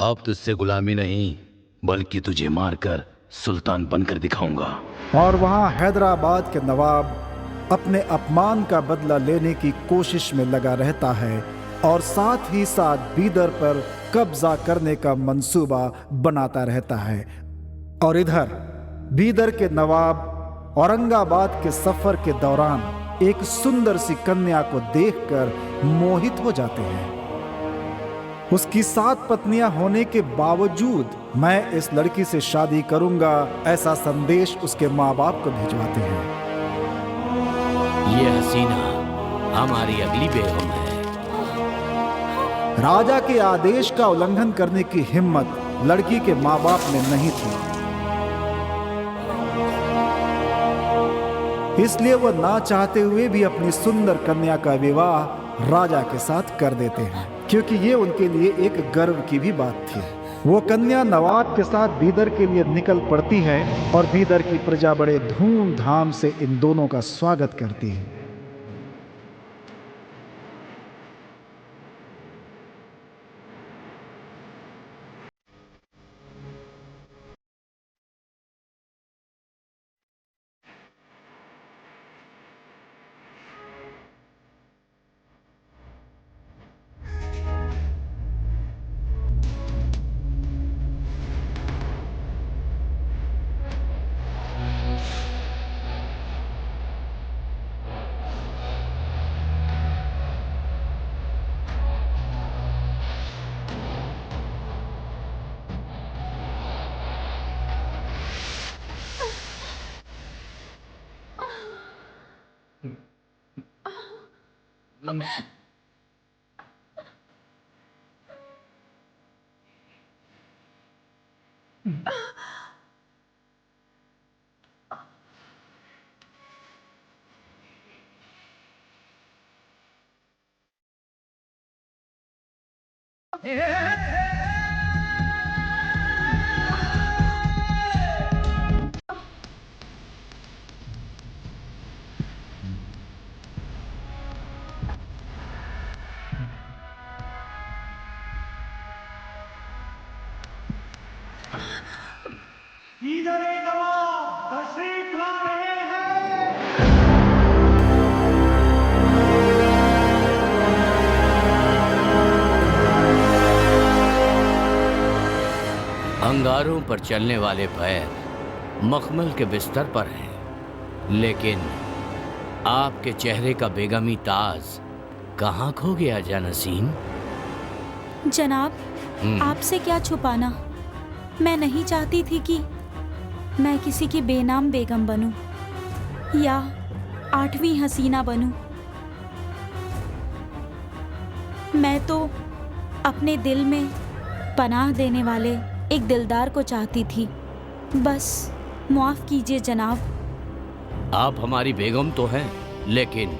अब तुझसे गुलामी नहीं बल्कि तुझे मारकर सुल्तान बनकर दिखाऊंगा। और वहाँ हैदराबाद के नवाब अपने अपमान का बदला लेने की कोशिश में लगा रहता है और साथ ही साथ बीदर पर कब्जा करने का मंसूबा बनाता रहता है। और इधर बीदर के नवाब औरंगाबाद के सफर के दौरान एक सुंदर सी कन्या को देखकर मोहित हो जाते हैं। उसकी 7 पत्नियां होने के बावजूद मैं इस लड़की से शादी करूंगा, ऐसा संदेश उसके माँ बाप को भिजवाते हैं। ये हसीना हमारी अगली बेगम है। राजा के आदेश का उल्लंघन करने की हिम्मत लड़की के माँ बाप में नहीं थी, इसलिए वह ना चाहते हुए भी अपनी सुंदर कन्या का विवाह राजा के साथ कर देते हैं, क्योंकि ये उनके लिए एक गर्व की भी बात थी। वो कन्या नवाब के साथ बीदर के लिए निकल पड़ती है और बीदर की प्रजा बड़े धूमधाम से इन दोनों का स्वागत करती है। इधर एक नवाब तशरीफ ला रहे हैं। अंगारों पर चलने वाले पैर मखमल के बिस्तर पर हैं, लेकिन आपके चेहरे का बेगमी ताज कहाँ खो गया जानसीन? जनाब, आपसे क्या छुपाना, मैं नहीं चाहती थी कि मैं किसी की बेनाम बेगम बनूं या 8वीं हसीना बनूं। मैं तो अपने दिल में पनाह देने वाले एक दिलदार को चाहती थी। बस माफ कीजिए जनाब। आप हमारी बेगम तो हैं, लेकिन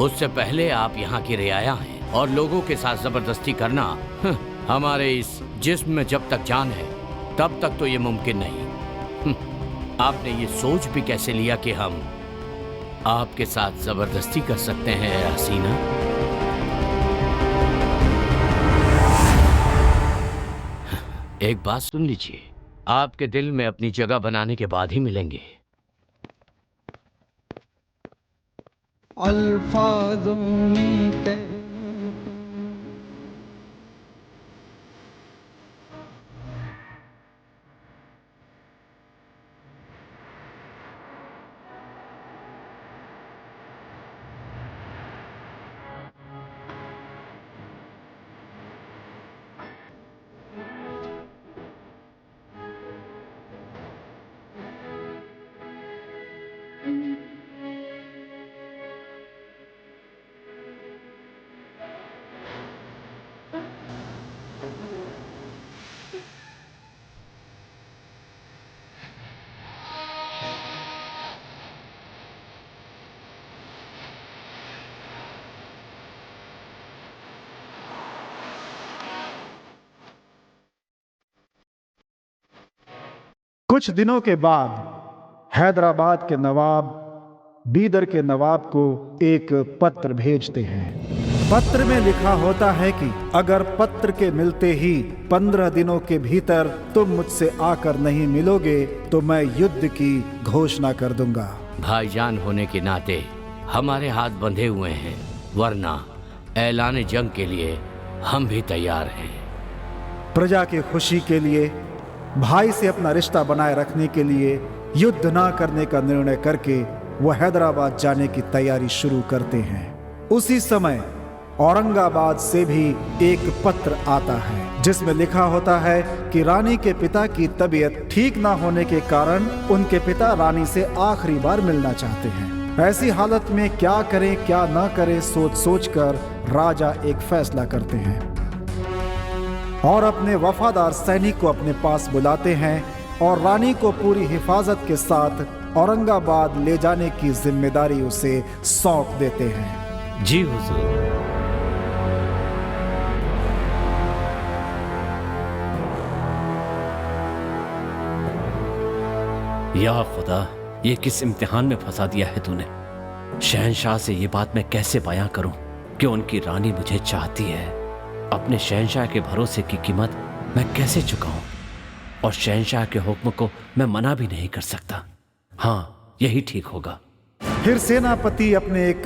उससे पहले आप यहाँ की रियाया हैं और लोगों के साथ जबरदस्ती करना हमारे इस जिस्म में जब तक जान है तब तक तो ये मुमकिन नहीं। आपने ये सोच भी कैसे लिया कि हम आपके साथ जबरदस्ती कर सकते हैं हसीना? एक बात सुन लीजिए, आपके दिल में अपनी जगह बनाने के बाद ही मिलेंगे। अल्फाज़ों में कुछ दिनों के बाद हैदराबाद के नवाब बीदर के नवाब को एक पत्र भेजते हैं। पत्र में लिखा होता है कि अगर पत्र के मिलते ही 15 दिनों के भीतर तुम मुझसे आकर नहीं मिलोगे तो मैं युद्ध की घोषणा कर दूंगा। भाईजान होने के नाते हमारे हाथ बंधे हुए हैं, वरना ऐलान जंग के लिए हम भी तैयार हैं। प्रजा की खुशी के लिए, भाई से अपना रिश्ता बनाए रखने के लिए युद्ध ना करने का निर्णय करके वह हैदराबाद जाने की तैयारी शुरू करते हैं। उसी समय औरंगाबाद से भी एक पत्र आता है जिसमें लिखा होता है कि रानी के पिता की तबीयत ठीक ना होने के कारण उनके पिता रानी से आखिरी बार मिलना चाहते हैं। ऐसी हालत में क्या करें क्या ना करें सोच सोच कर राजा एक फैसला करते हैं और अपने वफादार सैनिक को अपने पास बुलाते हैं और रानी को पूरी हिफाजत के साथ औरंगाबाद ले जाने की जिम्मेदारी उसे सौंप देते हैं। जी हुजूर। या खुदा, ये किस इम्तिहान में फंसा दिया है तूने। शहंशाह से ये बात मैं कैसे बयां करूं कि उनकी रानी मुझे चाहती है। अपने शहंशाह के भरोसे की कीमत मैं कैसे चुकाऊं, और शहंशाह के हुक्म को मैं मना भी नहीं कर सकता। हाँ, यही ठीक होगा। फिर सेनापति अपने एक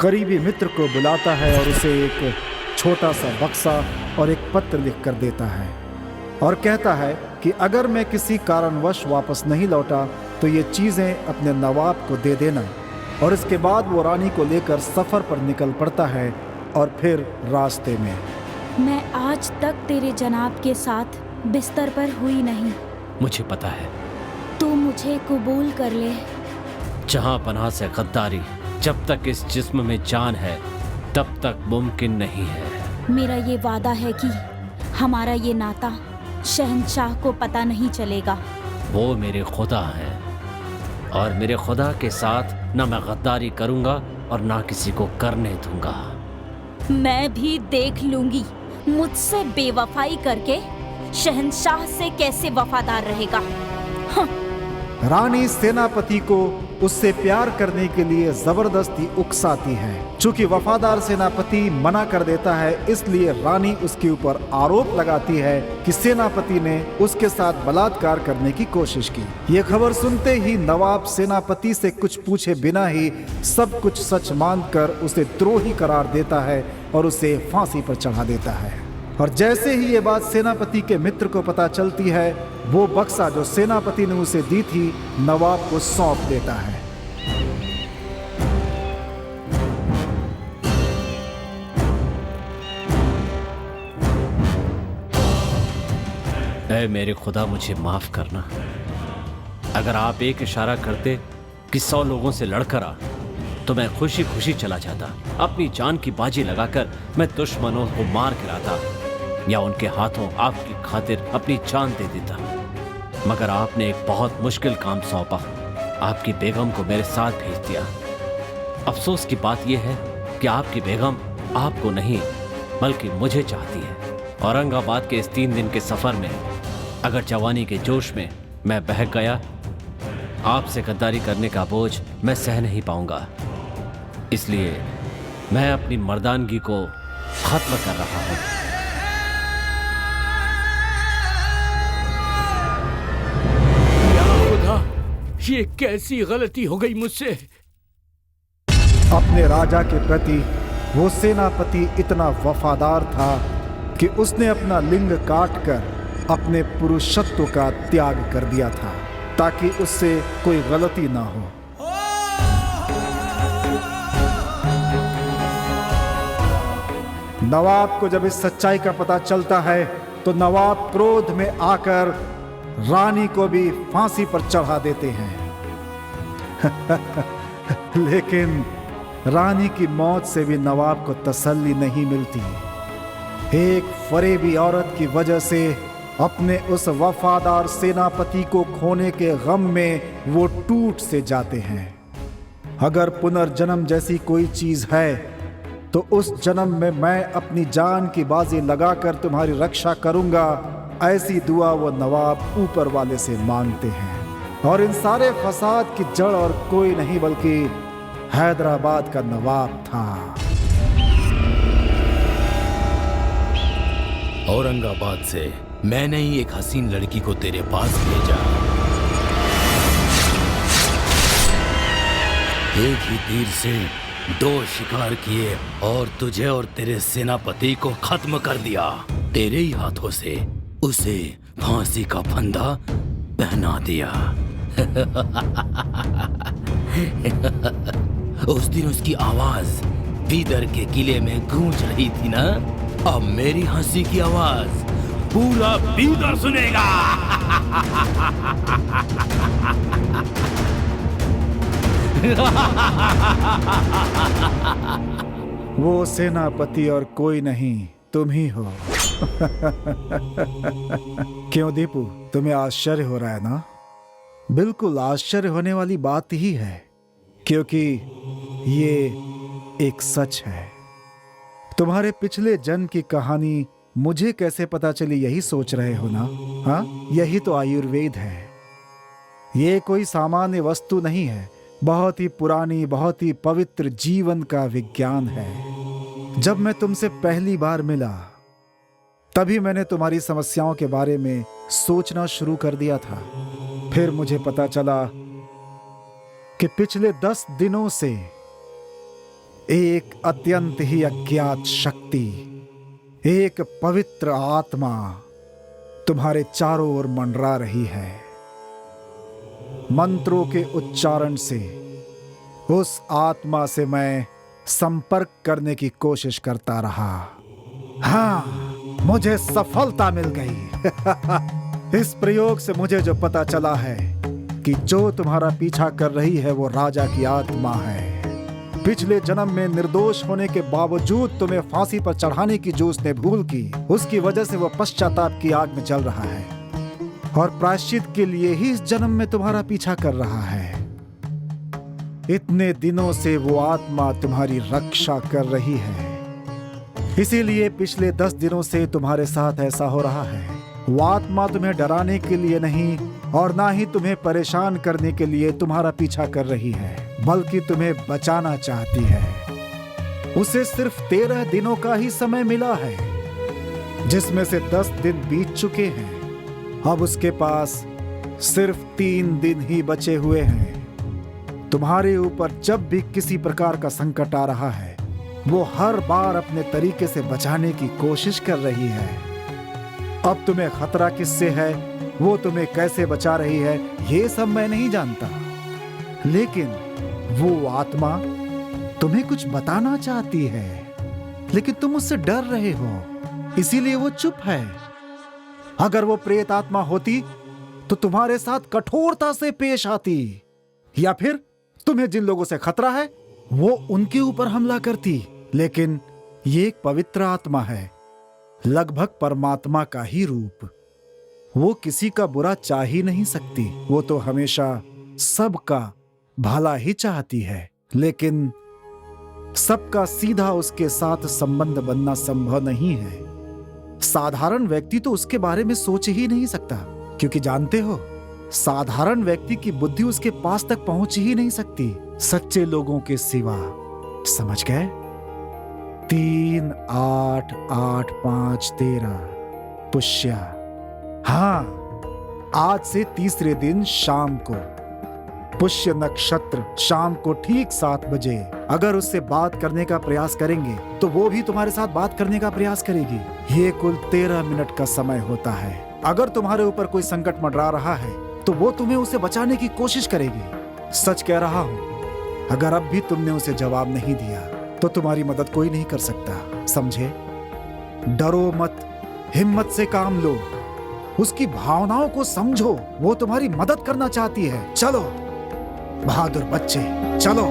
करीबी मित्र को बुलाता है और उसे एक छोटा सा बक्सा और एक पत्र लिख कर देता है और कहता है कि अगर मैं किसी कारणवश वापस नहीं लौटा तो ये चीज़ें अपने नवाब को दे देना। और इसके बाद वो रानी को लेकर सफ़र पर निकल पड़ता है और फिर रास्ते में। मैं आज तक तेरे जनाब के साथ बिस्तर पर हुई नहीं। मुझे पता है। तू मुझे कबूल कर ले। जहां पनाह से गद्दारी जब तक इस जिस्म में जान है तब तक मुमकिन नहीं है। मेरा ये वादा है कि हमारा ये नाता शहंशाह को पता नहीं चलेगा। वो मेरे खुदा हैं और मेरे खुदा के साथ न मैं गद्दारी करूंगा और ना किसी को करने दूंगा। मैं भी देख लूंगी मुझसे बेवफाई करके शहंशाह से कैसे वफादार रहेगा। हाँ। रानी सेनापति को उससे प्यार करने के लिए जबरदस्ती उकसाती है। चूंकि वफादार सेनापति मना कर देता है, इसलिए रानी उसके ऊपर आरोप लगाती है कि सेनापति ने उसके साथ बलात्कार करने की कोशिश की। ये खबर सुनते ही नवाब सेनापति से कुछ पूछे बिना ही सब कुछ सच मानकर उसे द्रोही करार देता है और उसे फांसी पर चढ़ा देता है। और जैसे ही ये बात सेनापति के मित्र को पता चलती है, वो बक्सा जो सेनापति ने उसे दी थी नवाब को सौंप देता है। ऐ मेरे खुदा, मुझे माफ करना। अगर आप एक इशारा करते कि 100 लोगों से लड़कर आ तो मैं खुशी खुशी चला जाता। अपनी जान की बाजी लगाकर मैं दुश्मनों को मार गिराता या उनके हाथों आपकी खातिर अपनी जान दे देता। मगर आपने एक बहुत मुश्किल काम सौंपा। आपकी बेगम को मेरे साथ भेज दिया। अफसोस की बात यह है कि आपकी बेगम आपको नहीं बल्कि मुझे चाहती है। औरंगाबाद के इस 3 दिन के सफर में अगर जवानी के जोश में मैं बहक गया, आपसे गद्दारी करने का बोझ मैं सह नहीं पाऊंगा। इसलिए मैं अपनी मर्दानगी को खत्म कर रहा हूं। ये कैसी गलती हो गई मुझसे। अपने राजा के प्रति वो सेनापति इतना वफादार था कि उसने अपना लिंग काटकर अपने पुरुषत्व का त्याग कर दिया था ताकि उससे कोई गलती ना हो। नवाब को जब इस सच्चाई का पता चलता है तो नवाब क्रोध में आकर रानी को भी फांसी पर चढ़ा देते हैं। लेकिन रानी की मौत से भी नवाब को तसल्ली नहीं मिलती। एक फरेबी औरत की वजह से अपने उस वफादार सेनापति को खोने के गम में वो टूट से जाते हैं। अगर पुनर्जन्म जैसी कोई चीज है तो उस जन्म में मैं अपनी जान की बाजी लगाकर तुम्हारी रक्षा करूंगा, ऐसी दुआ वो नवाब ऊपर वाले से मांगते हैं। और इन सारे फसाद की जड़ और कोई नहीं बल्कि हैदराबाद का नवाब था। औरंगाबाद से मैंने ही एक हसीन लड़की को तेरे पास भेजा। एक ही तीर से 2 शिकार किए और तुझे और तेरे सेनापति को खत्म कर दिया। तेरे ही हाथों से उसे फांसी का फंदा पहना दिया। उस दिन उसकी आवाज बीदर के किले में गूंज रही थी ना, अब मेरी हंसी की आवाज पूरा बीदर सुनेगा। वो सेनापति और कोई नहीं, तुम ही हो। क्यों दीपू, तुम्हें आश्चर्य हो रहा है ना? बिल्कुल आश्चर्य होने वाली बात ही है, क्योंकि ये एक सच है। तुम्हारे पिछले जन्म की कहानी मुझे कैसे पता चली, यही सोच रहे हो ना? हाँ, यही तो आयुर्वेद है। ये कोई सामान्य वस्तु नहीं है, बहुत ही पुरानी, बहुत ही पवित्र जीवन का विज्ञान है। जब मैं तुमसे पहली बार मिला तभी मैंने तुम्हारी समस्याओं के बारे में सोचना शुरू कर दिया था। फिर मुझे पता चला कि पिछले 10 दिनों से एक अत्यंत ही अज्ञात शक्ति, एक पवित्र आत्मा तुम्हारे चारों ओर मंडरा रही है। मंत्रों के उच्चारण से उस आत्मा से मैं संपर्क करने की कोशिश करता रहा। हाँ, मुझे सफलता मिल गई। इस प्रयोग से मुझे जो पता चला है कि जो तुम्हारा पीछा कर रही है वो राजा की आत्मा है। पिछले जन्म में निर्दोष होने के बावजूद तुम्हें फांसी पर चढ़ाने की जो उसने भूल की, उसकी वजह से वो पश्चाताप की आग में जल रहा है और प्रायश्चित के लिए ही इस जन्म में तुम्हारा पीछा कर रहा है। इतने दिनों से वो आत्मा तुम्हारी रक्षा कर रही है, इसीलिए पिछले 10 दिनों से तुम्हारे साथ ऐसा हो रहा है। वो आत्मा तुम्हें डराने के लिए नहीं और ना ही तुम्हें परेशान करने के लिए तुम्हारा पीछा कर रही है, बल्कि तुम्हें बचाना चाहती है। उसे सिर्फ 13 दिनों का ही समय मिला है, जिसमें से 10 दिन बीत चुके हैं। अब उसके पास सिर्फ 3 दिन ही बचे हुए हैं। तुम्हारे ऊपर जब भी किसी प्रकार का संकट आ रहा है, वो हर बार अपने तरीके से बचाने की कोशिश कर रही है। अब तुम्हें खतरा किससे है, वो तुम्हें कैसे बचा रही है, ये सब मैं नहीं जानता, लेकिन वो आत्मा तुम्हें कुछ बताना चाहती है, लेकिन तुम उससे डर रहे हो, इसीलिए वो चुप है। अगर वो प्रेत आत्मा होती तो तुम्हारे साथ कठोरता से पेश आती, या फिर तुम्हें जिन लोगों से खतरा है वो उनके ऊपर हमला करती। लेकिन ये एक पवित्र आत्मा है, लगभग परमात्मा का ही रूप। वो किसी का बुरा चाह ही नहीं सकती, वो तो हमेशा सबका भला ही चाहती है, लेकिन सबका सीधा उसके साथ संबंध बनना संभव नहीं है। साधारण व्यक्ति तो उसके बारे में सोच ही नहीं सकता, क्योंकि जानते हो, साधारण व्यक्ति की बुद्धि उसके पास तक पहुंच ही नहीं सकती सच्चे लोगों के सिवा। समझ गए? 3, 8, 8, 5, 13 पुष्य। हाँ, आज से तीसरे दिन शाम को, पुष्य नक्षत्र शाम को ठीक 7 बजे अगर उससे बात करने का प्रयास करेंगे तो वो भी तुम्हारे साथ बात करने का प्रयास करेगी। ये कुल 13 मिनट का समय होता है। अगर तुम्हारे ऊपर कोई संकट मंडरा रहा है तो वो तुम्हें उसे बचाने की कोशिश करेगी। सच कह रहा हूं, अगर अब भी तुमने उसे जवाब नहीं दिया तो तुम्हारी मदद कोई नहीं कर सकता, समझे? डरो मत, हिम्मत से काम लो, उसकी भावनाओं को समझो, वो तुम्हारी मदद करना चाहती है। चलो बहादुर बच्चे, चलो।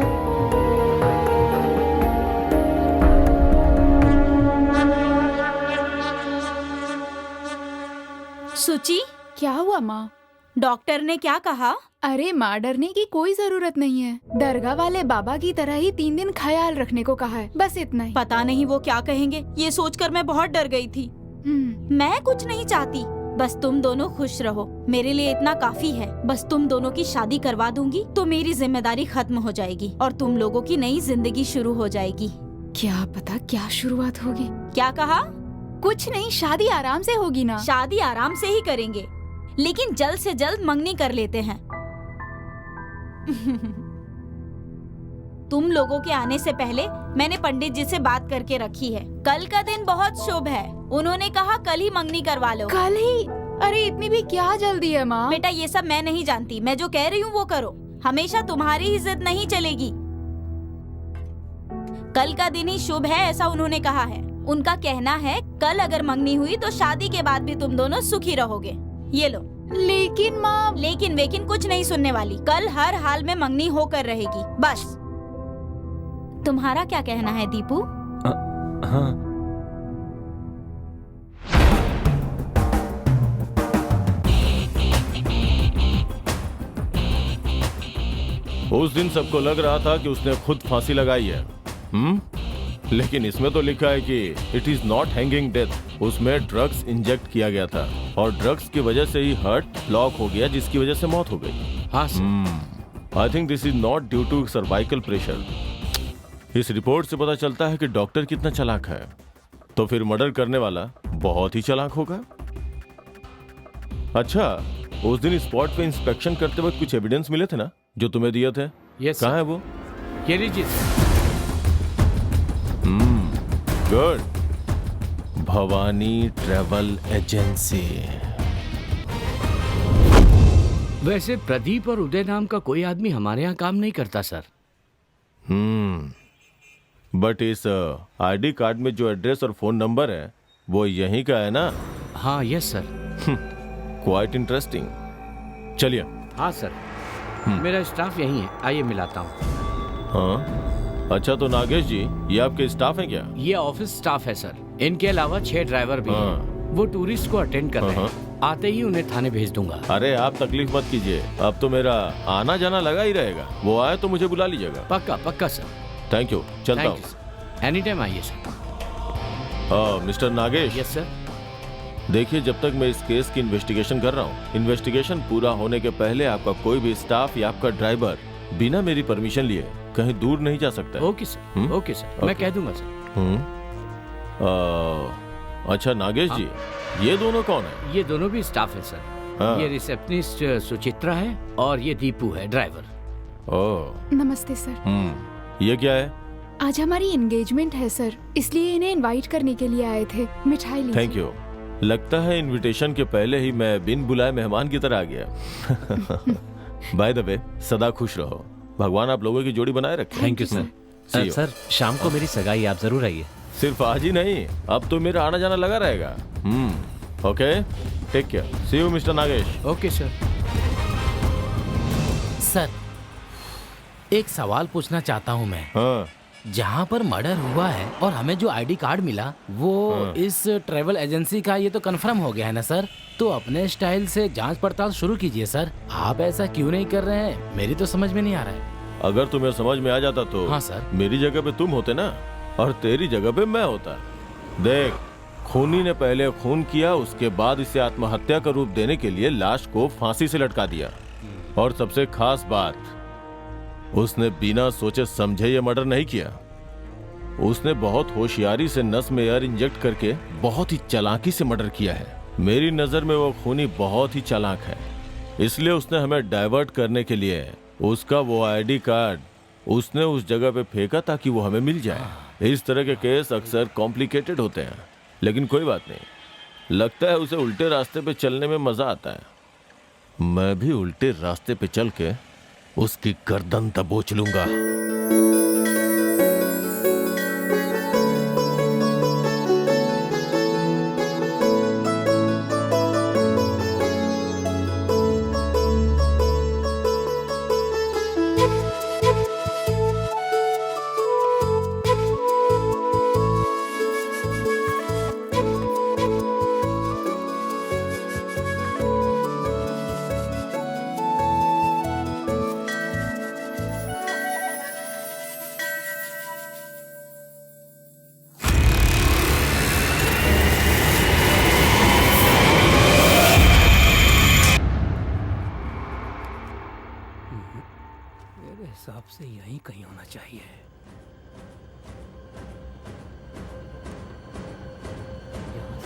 सुची, क्या हुआ माँ? डॉक्टर ने क्या कहा? अरे माँ, डरने की कोई जरूरत नहीं है। दरगाह वाले बाबा की तरह ही 3 दिन ख्याल रखने को कहा है, बस इतना ही। पता नहीं वो क्या कहेंगे, ये सोचकर मैं बहुत डर गई थी। मैं कुछ नहीं चाहती, बस तुम दोनों खुश रहो, मेरे लिए इतना काफी है। बस तुम दोनों की शादी करवा दूंगी तो मेरी जिम्मेदारी खत्म हो जाएगी और तुम लोगों की नई जिंदगी शुरू हो जाएगी। क्या पता क्या शुरुआत होगी। क्या कहा? कुछ नहीं, शादी आराम से होगी ना। शादी आराम से ही करेंगे, लेकिन जल्द से जल्द मंगनी कर लेते हैं। तुम लोगों के आने से पहले मैंने पंडित जी से बात करके रखी है। कल का दिन बहुत शुभ है, उन्होंने कहा कल ही मंगनी करवा लो। कल ही? अरे इतनी भी क्या जल्दी है माँ? बेटा ये सब मैं नहीं जानती, मैं जो कह रही हूँ वो करो। हमेशा तुम्हारी ही जिद नहीं चलेगी। कल का दिन ही शुभ है ऐसा उन्होंने कहा है। उनका कहना है कल अगर मंगनी हुई तो शादी के बाद भी तुम दोनों सुखी रहोगे। ये लो। लेकिन माँ, लेकिन वेकिन कुछ नहीं सुनने वाली। कल हर हाल में मंगनी होकर रहेगी, बस। तुम्हारा क्या कहना है दीपू? हाँ। उस दिन सबको लग रहा था कि उसने खुद फांसी लगाई है। लेकिन इसमें तो लिखा है कि it is not hanging death. उसमें ड्रग्स इंजेक्ट किया गया था और ड्रग्स की वजह से ही हार्ट ब्लॉक हो गया, जिसकी वजह से मौत हो गई। हाँ I think this is not due to cervical pressure. इस रिपोर्ट से पता चलता है कि डॉक्टर कितना चालाक है, तो फिर मर्डर करने वाला बहुत ही चालाक होगा। अच्छा, उस दिन स्पॉट पे इंस्पेक्शन करते वक्त कुछ एविडेंस मिले थे ना जो तुम्हें दिए थे? यस। कहाँ है वो? ये लीजिए। गुड। Bhavani travel agency. वैसे प्रदीप और उदय नाम का कोई आदमी हमारे यहाँ काम नहीं करता सर। बट इस आईडी कार्ड में जो एड्रेस और फोन नंबर है वो यहीं का है ना? हाँ यस सर। Quite interesting. चलिए। हाँ सर, मेरा स्टाफ यहीं है, आइए मिलाता हूँ। हाँ, अच्छा तो नागेश जी, ये आपके स्टाफ हैं क्या? ये ऑफिस स्टाफ है सर। इनके अलावा 6 ड्राइवर भी हैं। वो टूरिस्ट को अटेंड कर रहे हैं। आते ही उन्हें थाने भेज दूंगा। अरे आप तकलीफ मत कीजिए, अब तो मेरा आना जाना लगा ही रहेगा। वो आए तो मुझे बुला लीजिएगा। पक्का पक्का सर। थैंक यू, चलता हूँ। एनी टाइम आइए sir. Mister Nagesh. Yes sir. देखिए, जब तक मैं इस केस की इन्वेस्टिगेशन कर रहा हूँ, इन्वेस्टिगेशन पूरा होने के पहले आपका कोई भी स्टाफ या आपका ड्राइवर बिना मेरी परमिशन लिए कहीं दूर नहीं जा सकता। Okay sir. ओके सर, मैं कह दूंगा सर। अच्छा नागेश जी, ये दोनों कौन है? ये दोनों भी स्टाफ है सर। हाँ। ये रिसेप्शनिस्ट सुचित्रा है और ये दीपू है ड्राइवर। ओह नमस्ते सर। ये क्या है? आज हमारी एंगेजमेंट है सर, इसलिए इन्हें इनवाइट करने के लिए आए थे। मिठाई लीजिए। Thank you. लगता है इनविटेशन के पहले ही मैं बिन बुलाए मेहमान की तरह आ गया। बाय द वे, सदा खुश रहो। भगवान आप लोगों की जोड़ी बनाए रखे। Thank you sir. सर शाम को मेरी सगाई, आप जरूर आइए। सिर्फ आज ही नहीं, अब तो मेरा आना जाना लगा रहेगा। Okay, take care. See you mister Nagesh. Okay sir. Sir, एक सवाल पूछना चाहता हूँ मैं। हाँ। जहाँ पर मर्डर हुआ है और हमें जो आईडी कार्ड मिला वो इस ट्रैवल एजेंसी का, ये तो कंफर्म हो गया है ना सर? तो अपने स्टाइल से जांच पड़ताल शुरू कीजिए सर। आप ऐसा क्यों नहीं कर रहे हैं, मेरी तो समझ में नहीं आ रहा है। अगर तुम्हें समझ में आ जाता तो हाँ सर। मेरी जगह पे तुम होते ना, और तेरी जगह पे मैं होता। देख, खूनी ने पहले खून किया, उसके बाद इसे आत्महत्या का रूप देने के लिए लाश को फांसी से लटका दिया। और सबसे खास बात, उसने बिना सोचे समझे ये मर्डर नहीं किया। उसने बहुत होशियारी से नस में एयर इंजेक्ट करके बहुत ही चालाकी से मर्डर किया है। मेरी नजर में वो खूनी बहुत ही चालाक है, इसलिए उसने हमें डाइवर्ट करने के लिए उसका वो आईडी कार्ड उसने उस जगह पे फेंका ताकि वो हमें मिल जाए। इस तरह के केस अक्सर कॉम्प्लिकेटेड होते हैं, लेकिन कोई बात नहीं। लगता है उसे उल्टे रास्ते पे चलने में मजा आता है। मैं भी उल्टे रास्ते पे चल के उसकी गर्दन दबोच लूंगा। हिसाब से यहीं कहीं होना चाहिए। यहाँ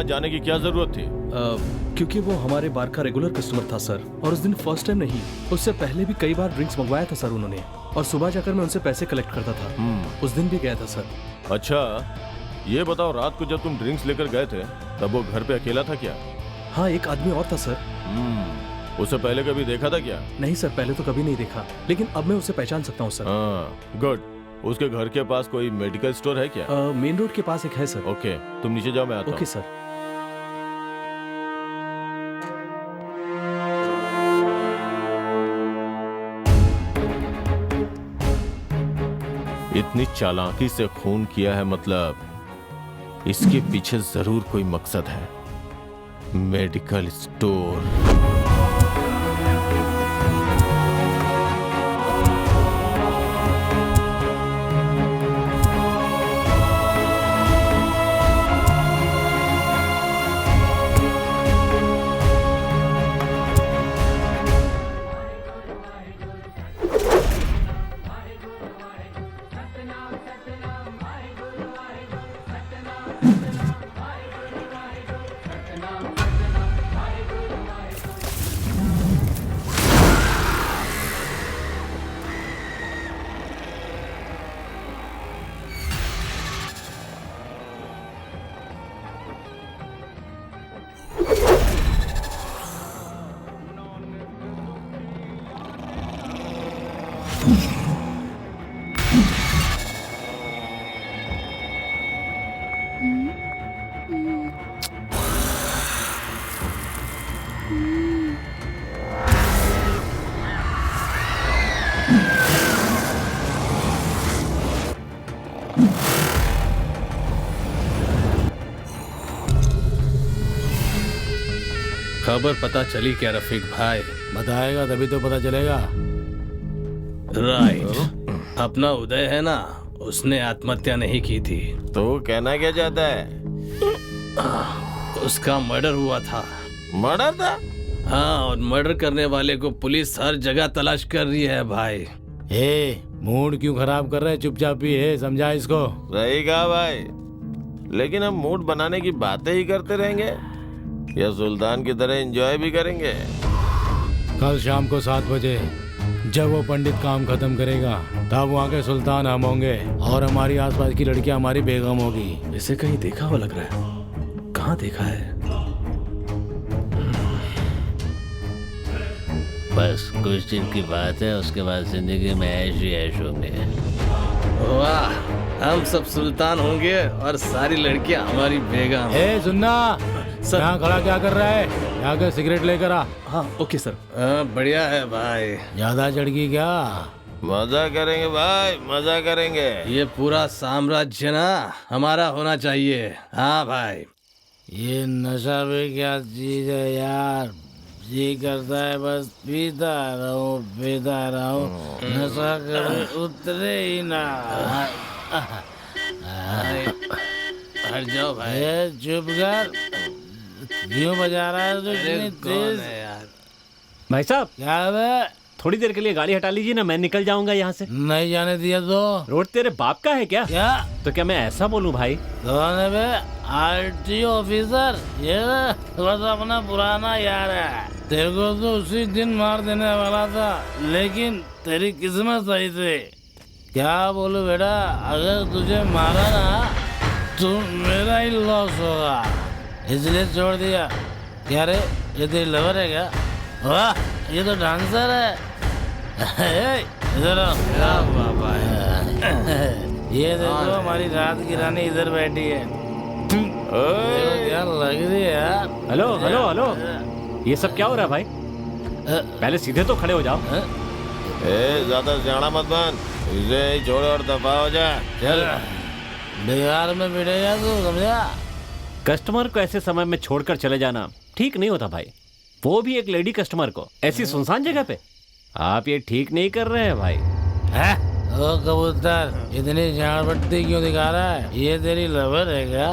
जाने की क्या जरूरत थी? क्योंकि वो हमारे बार का रेगुलर कस्टमर था सर, और उस दिन फर्स्ट टाइम नहीं, उससे पहले भी कई बार ड्रिंक्स मंगवाया था सर उन्होंने, और सुबह जाकर मैं उनसे पैसे कलेक्ट करता था। उस दिन भी गया था सर। अच्छा, ये बताओ, रात को जब तुम ड्रिंक्स लेकर गए थे तब वो घर पे अकेला था क्या? हाँ, एक आदमी और था सर। उसे पहले कभी देखा था क्या? नहीं सर, पहले तो कभी नहीं देखा, लेकिन अब मैं उसे पहचान सकता हूँ सर। हाँ, गुड। उसके घर के पास कोई मेडिकल स्टोर है क्या? मेन रोड के पास एक है सर। ओके, तुम नीचे जाओ, मैं आता हूँ। Okay sir. इतनी चालाकी से खून किया है, मतलब इसके पीछे जरूर कोई मकसद है। Medical store. खबर पता चली क्या रफीक भाई? बताएगा तभी तो पता चलेगा। राइट। अपना उदय है ना, उसने आत्महत्या नहीं की थी। तो कहना क्या चाहता है? उसका मर्डर हुआ था। मर्डर था? हाँ, और मर्डर करने वाले को पुलिस हर जगह तलाश कर रही है भाई। मूड क्यों खराब कर रहे हैं? चुपचाप ही है, समझा इसको। सही कहा भाई, लेकिन हम मूड बनाने की बातें ही करते रहेंगे या सुल्तान की तरह एंजॉय भी करेंगे? कल शाम को 7 बजे जब वो पंडित काम खत्म करेगा तब वहाँ के सुल्तान हम होंगे और हमारी आसपास की लड़कियां हमारी बेगम होगी। इसे कहीं देखा हुआ लग रहा है। कहाँ देखा है? बस कुछ दिन की बात है, उसके बाद जिंदगी में ऐश ही ऐश होंगे। वाह, हम सब सुल्तान होंगे और सारी लड़कियां हमारी बेगम। सुनना सर, यहाँ खड़ा क्या कर रहा है? जाकर सिगरेट लेकर आ। हाँ ओके सर। बढ़िया है भाई। ज्यादा चढ़गी क्या? मजा करेंगे भाई, मजा करेंगे। ये पूरा साम्राज्य ना हमारा होना चाहिए। हाँ भाई। ये नशा भी क्या चीज है यार, जी करता है बस पीता रहूं। नशा कभी उतरे ही ना। हट जाओ भाई। चुप कर, क्यों बजा रहा है तो इतनी तेज? भाई साहब, क्या है? थोड़ी देर के लिए गाड़ी हटा लीजिए ना, मैं निकल जाऊंगा यहाँ से। नहीं जाने दिया तो? रोड तेरे बाप का है क्या? क्या? तो क्या मैं ऐसा बोलूं भाई? कौन है बे? RT officer? ये बस अपना पुराना यार है। तेरे को तो उसी दिन मार देने वाला था, लेकिन तेरी किस्मत सही थी। क्या बोलूं बेटा, अगर तुझे मारा ना तो मेरा ही लॉस होगा, इसलिए छोड़ दिया। क्या रे, ये तेरी लवर है क्या? वाह, ये तो डांसर है। इधर आओ। क्या हुआ भाई? ये देखो हमारी रात की रानी इधर बैठी है। क्या लग रही है यार? हेलो हेलो हेलो, ये सब क्या हो रहा है भाई? पहले सीधे तो खड़े हो जाओ। ज्यादा सियाना मत बन, इसे छोड़ और दफा हो जा। चल, बिहार में मिलेगा तू, समझा? कस्टमर को ऐसे समय में छोड़कर चले जाना ठीक नहीं होता भाई, वो भी एक लेडी कस्टमर को ऐसी सुनसान जगह पे। आप ये ठीक नहीं कर रहे हैं भाई। ओ कबूतर, इतनी झाड़पट्टी क्यों दिखा रहा है? ये तेरी लवर है क्या?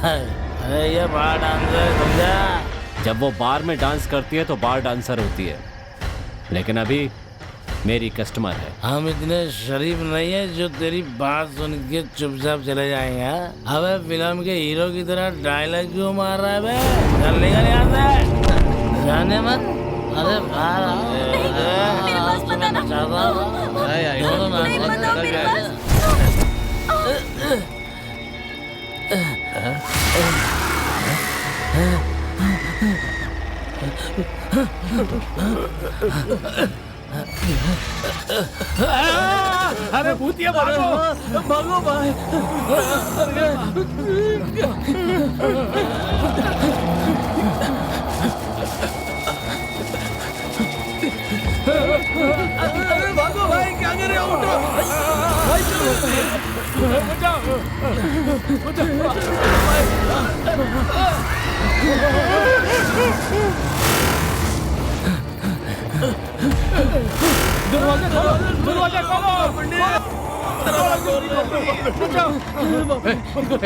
अरे ये बार डांसर, समझा? जब वो बार में डांस करती है तो बार डांसर होती है, लेकिन अभी मेरी कस्टमर है। हम इतने शरीफ नहीं है जो तेरी बात सुन के चुपचाप चले जाएंगे। हाँ? अबे फिल्म के हीरो की तरह डायलॉग क्यों मार रहा है बे? चल निकल यहाँ से, जाने मत। अरे बाहर आओ। मेरे पास पता ना। नहीं पता मेरे पास। अरे भूतिया भागो भागो भाई। अरे भागो भाई, क्या कर रहे हो? उठो भाई, चलो बचाओ दरवाजा खोलो, दरवाजा खोलो,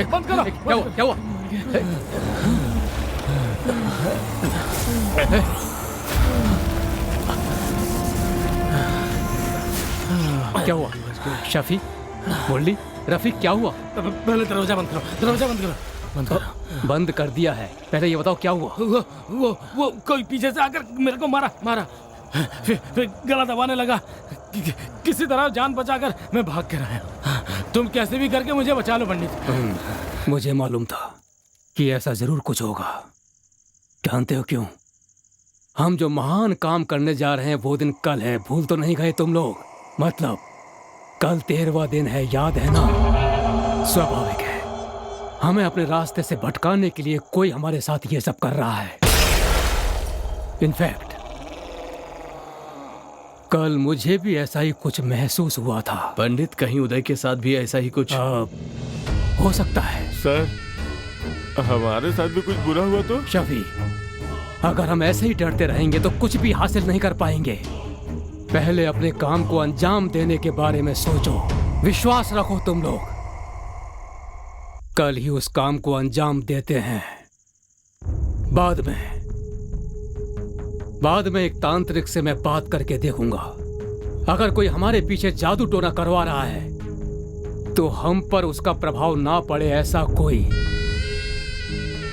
बंद करो। क्या हुआ, क्या हुआ? क्या हुआ? शफी, मुरली, रफीक, क्या हुआ? पहले दरवाजा बंद करो, दरवाजा बंद करो। बंद करो। बंद कर दिया है, पहले ये बताओ क्या हुआ? वो कोई पीछे से आकर मेरे को मारा। फिर गला दबाने लगा। किसी तरह जान बचाकर मैं भाग कर आया। तुम कैसे भी करके मुझे बचा लो पंडित। मुझे मालूम था कि ऐसा जरूर कुछ होगा। जानते हो क्यों? हम जो महान काम करने जा रहे हैं वो दिन कल है, भूल तो नहीं गए तुम लोग? मतलब कल 13वां दिन है, याद है ना? स्वाभाविक है, हमें अपने रास्ते से भटकाने के लिए कोई हमारे साथ ये सब कर रहा है। इनफैक्ट कल मुझे भी ऐसा ही कुछ महसूस हुआ था। पंडित, कहीं उदय के साथ भी ऐसा ही कुछ हो सकता है। सर, हमारे साथ भी कुछ बुरा हुआ तो? शफी, अगर हम ऐसे ही डरते रहेंगे तो कुछ भी हासिल नहीं कर पाएंगे। पहले अपने काम को अंजाम देने के बारे में सोचो। विश्वास रखो तुम लोग, कल ही उस काम को अंजाम देते हैं। बाद में एक तांत्रिक से मैं बात करके देखूंगा। अगर कोई हमारे पीछे जादू टोना करवा रहा है तो हम पर उसका प्रभाव ना पड़े, ऐसा कोई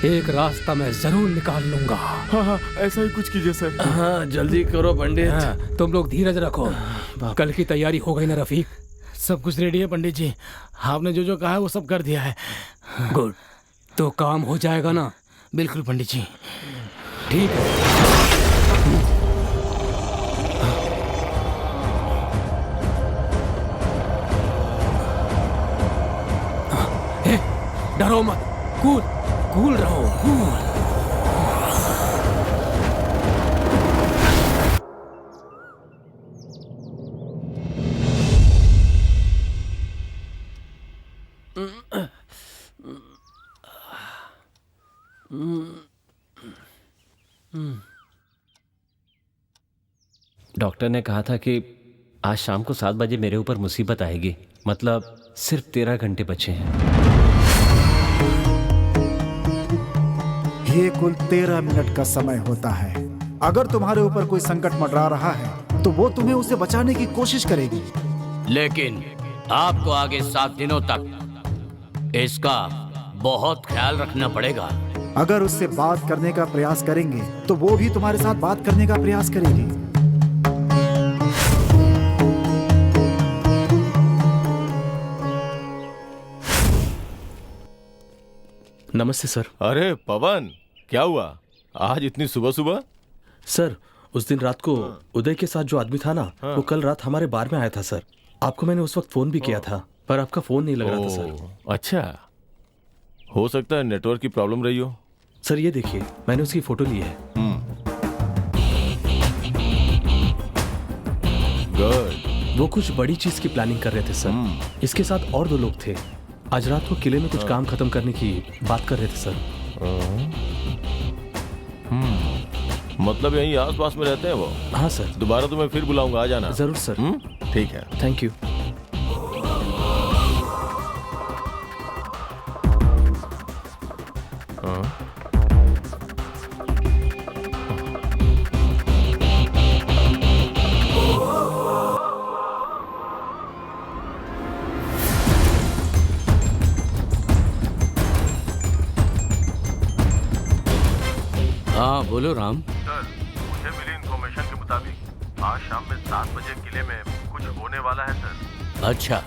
एक रास्ता मैं जरूर निकाल लूंगा। हाँ, ऐसा ही कुछ कीजिए सर। हाँ, जल्दी करो पंडित। हाँ, तुम लोग धीरज रखो। कल की तैयारी हो गई ना रफीक? सब कुछ रेडी है पंडित जी, आपने जो जो कहा है वो सब कर दिया है। गुड, तो काम हो जाएगा ना? बिल्कुल पंडित जी। ठीक है। डरो मत, कूल रहो, कूल। डॉक्टर ने कहा था कि आज शाम को 7 बजे मेरे ऊपर मुसीबत आएगी। मतलब सिर्फ 13 घंटे बचे हैं। ये कुल 13 मिनट का समय होता है। अगर तुम्हारे ऊपर कोई संकट मंडरा रहा है तो वो तुम्हें उसे बचाने की कोशिश करेगी, लेकिन आपको आगे 7 दिनों तक इसका बहुत ख्याल रखना पड़ेगा। अगर उससे बात करने का प्रयास करेंगे तो वो भी तुम्हारे साथ बात करने का प्रयास करेगी। नमस्ते सर। अरे पवन, क्या हुआ आज इतनी सुबह सुबह? सर, उस दिन रात को उदय के साथ जो आदमी था ना, वो कल रात हमारे बार में आया था सर। आपको मैंने उस वक्त फोन भी किया था पर आपका फोन नहीं लग रहा था सर। अच्छा, हो सकता है नेटवर्क की प्रॉब्लम रही हो। सर ये देखिए, मैंने उसकी फोटो ली है। गुड। वो कुछ बड़ी चीज की प्लानिंग कर रहे थे सर। इसके साथ और 2 लोग थे। आज रात को किले में कुछ काम खत्म करने की बात कर रहे थे सर। मतलब यहीं आसपास में रहते हैं वो? हाँ सर। दोबारा तुम्हें फिर बुलाऊंगा, आ जाना। जरूर सर। ठीक है, थैंक यू। बोलो राम। सर, मुझे मिली इंफॉर्मेशन के मुताबिक आज शाम में 7 बजे किले में कुछ होने वाला है सर। अच्छा,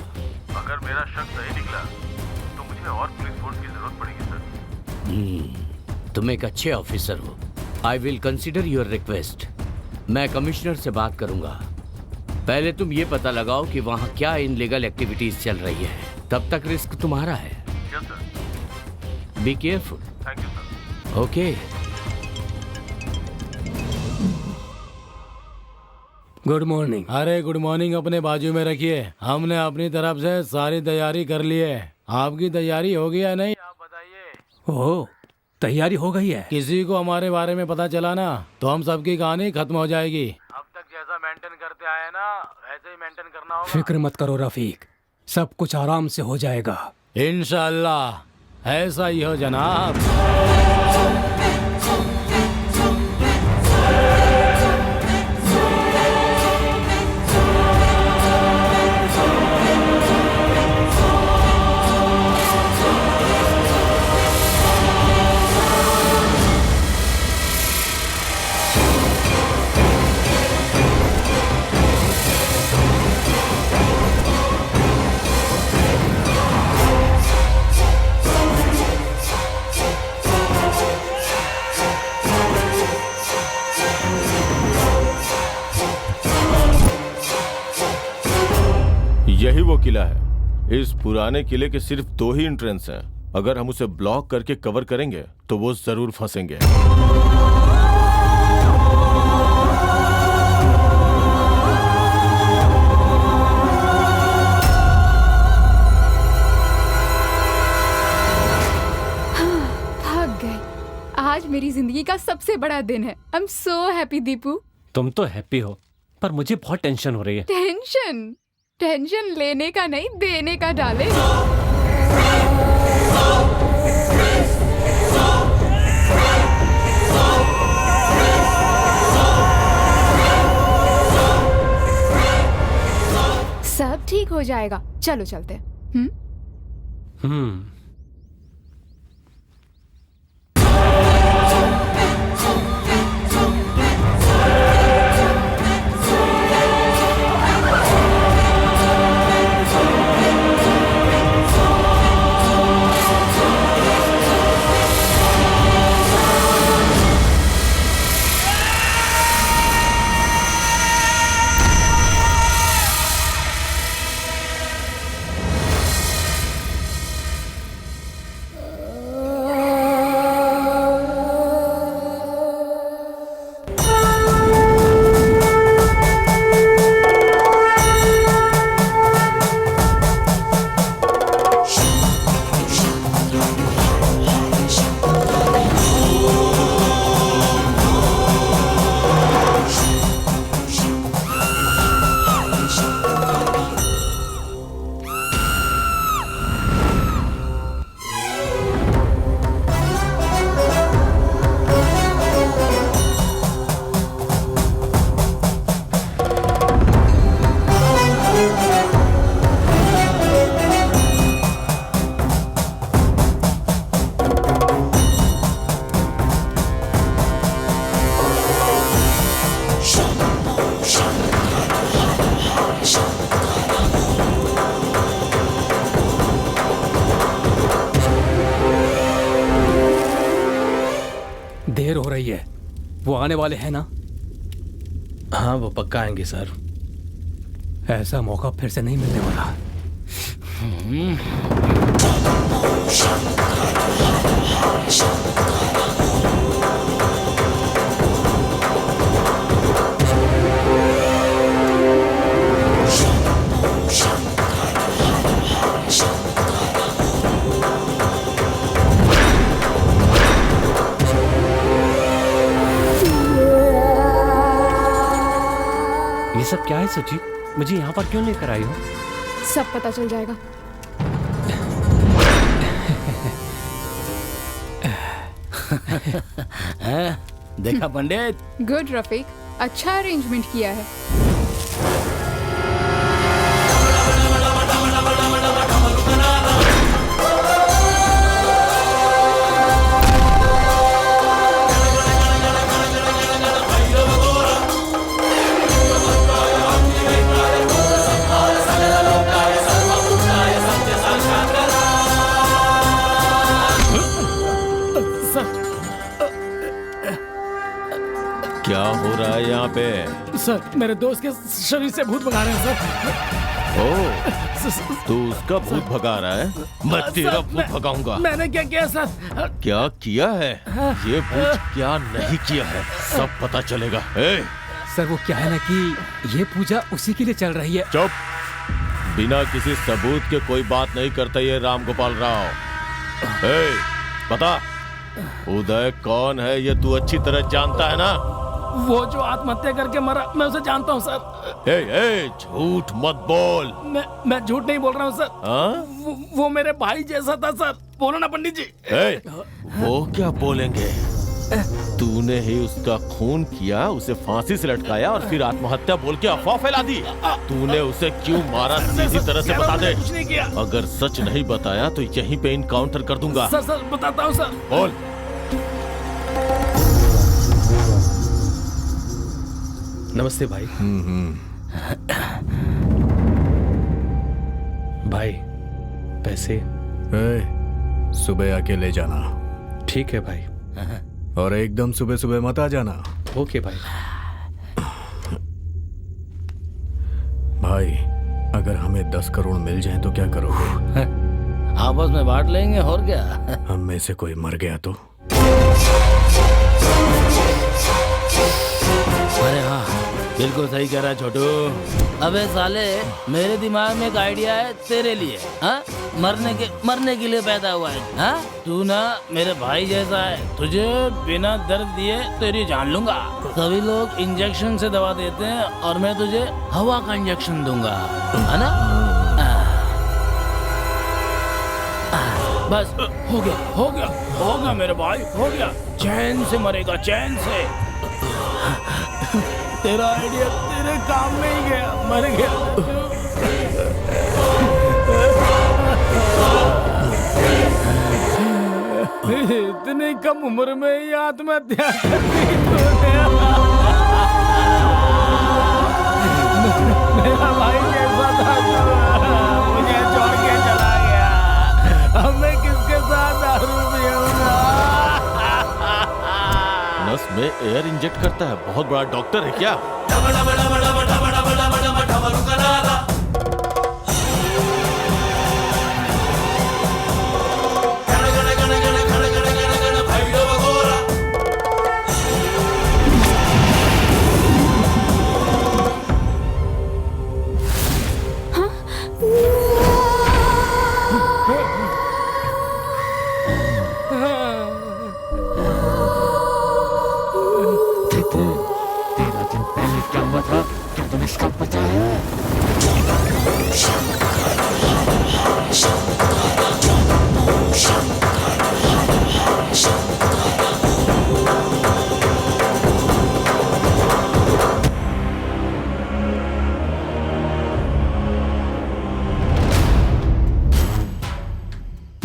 अगर मेरा शक सही निकला तो मुझे और पुलिस फोर्स की जरूरत पड़ेगी सर। तुम एक अच्छे ऑफिसर हो। I will consider your request. मैं कमिश्नर से बात करूंगा। पहले तुम ये पता लगाओ कि वहाँ क्या इनलीगल एक्टिविटीज चल रही है, तब तक रिस्क तुम्हारा है। Yes sir. Be careful. Thank you sir. Okay. Good morning. अरे गुड मॉर्निंग अपने बाजू में रखिए। हमने अपनी तरफ से सारी तैयारी कर ली है। आपकी तैयारी हो गई है नहीं? आप बताइए। ओह, तैयारी हो गई है। किसी को हमारे बारे में पता चला ना तो हम सबकी कहानी खत्म हो जाएगी। अब तक जैसा मेंटेन करते आए ना वैसे ही मेंटेन करना होगा। फिक्र मत करो रफीक, सब कुछ आराम से हो जाएगा। इंशाअल्लाह ऐसा ही हो जनाब। यही वो किला है। इस पुराने किले के सिर्फ 2 ही एंट्रेंस हैं। अगर हम उसे ब्लॉक करके कवर करेंगे तो वो जरूर फंसेंगे। थक गए। आज मेरी जिंदगी का सबसे बड़ा दिन है। I am so happy Deepu. तुम तो हैप्पी हो, पर मुझे बहुत टेंशन हो रही है। टेंशन? टेंशन लेने का नहीं, देने का डाले। सब ठीक हो जाएगा। चलो चलते हैं। देर हो रही है। वो आने वाले हैं ना? हाँ, वो पक्का आएंगे सर। ऐसा मौका फिर से नहीं मिलने वाला। ये सब क्या है सची? मुझे यहाँ पर क्यों लेकर आई हो? सब पता चल जाएगा। देखा पंडित? गुड रफीक, अच्छा अरेंजमेंट किया है। पे? सर मेरे दोस्त के शरीर से भूत भगा रहे हैं सर। ओ, तू उसका भूत भगा रहा है? मैं तेरा भूत भगाऊंगा। मैंने क्या किया सर? क्या किया है ये पूछ, क्या नहीं किया है सब पता चलेगा। सर वो क्या है ना कि ये पूजा उसी के लिए चल रही है। चुप, बिना किसी सबूत के कोई बात नहीं करता ये राम गोपाल राव। बता उदय कौन है, ये तू अच्छी तरह जानता है ना? वो जो आत्महत्या करके मरा, मैं उसे जानता हूँ सर। झूठ मत बोल। मैं झूठ नहीं बोल रहा हूँ सर। वो मेरे भाई जैसा था सर। बोलो ना पंडित जी। वो क्या बोलेंगे? तूने ही उसका खून किया, उसे फांसी से लटकाया और फिर आत्महत्या बोल के अफवाह फैला दी। तूने उसे क्यों मारा सीधी तरह से बता दे। कुछ नहीं किया। अगर सच नहीं बताया तो यहीं पे इनकाउंटर कर दूंगा। सर बताता हूँ सर। बोल। नमस्ते भाई। भाई पैसे सुबह आके ले जाना। ठीक है भाई। और एकदम सुबह सुबह मत आ जाना। ओके भाई। भाई अगर हमें 10 करोड़ मिल जाए तो क्या करोगे? आपस में बांट लेंगे और क्या। हम में से कोई मर गया तो? अरे हाँ बिल्कुल सही कह रहा है छोटू। अबे साले मेरे दिमाग में एक आइडिया है तेरे लिए। हाँ मरने के लिए पैदा हुआ है। हाँ तू ना मेरे भाई जैसा है, तुझे बिना दर्द दिए तेरी जान लूंगा। सभी लोग इंजेक्शन से दवा देते हैं और मैं तुझे हवा का इंजेक्शन दूंगा, है ना? बस हो गया मेरे भाई, हो गया। चैन से मरेगा, चैन से। तेरा आइडिया तेरे काम में ही गया, मर गया। इतनी कम उम्र में ही आत्महत्या कर दी तूने। मेरा भाई कैसा था, मुझे छोड़ के चला गया। अब मैं किसके साथ दारू पीऊंगा? नस में एयर इंजेक्ट करता है, बहुत बड़ा डॉक्टर है क्या?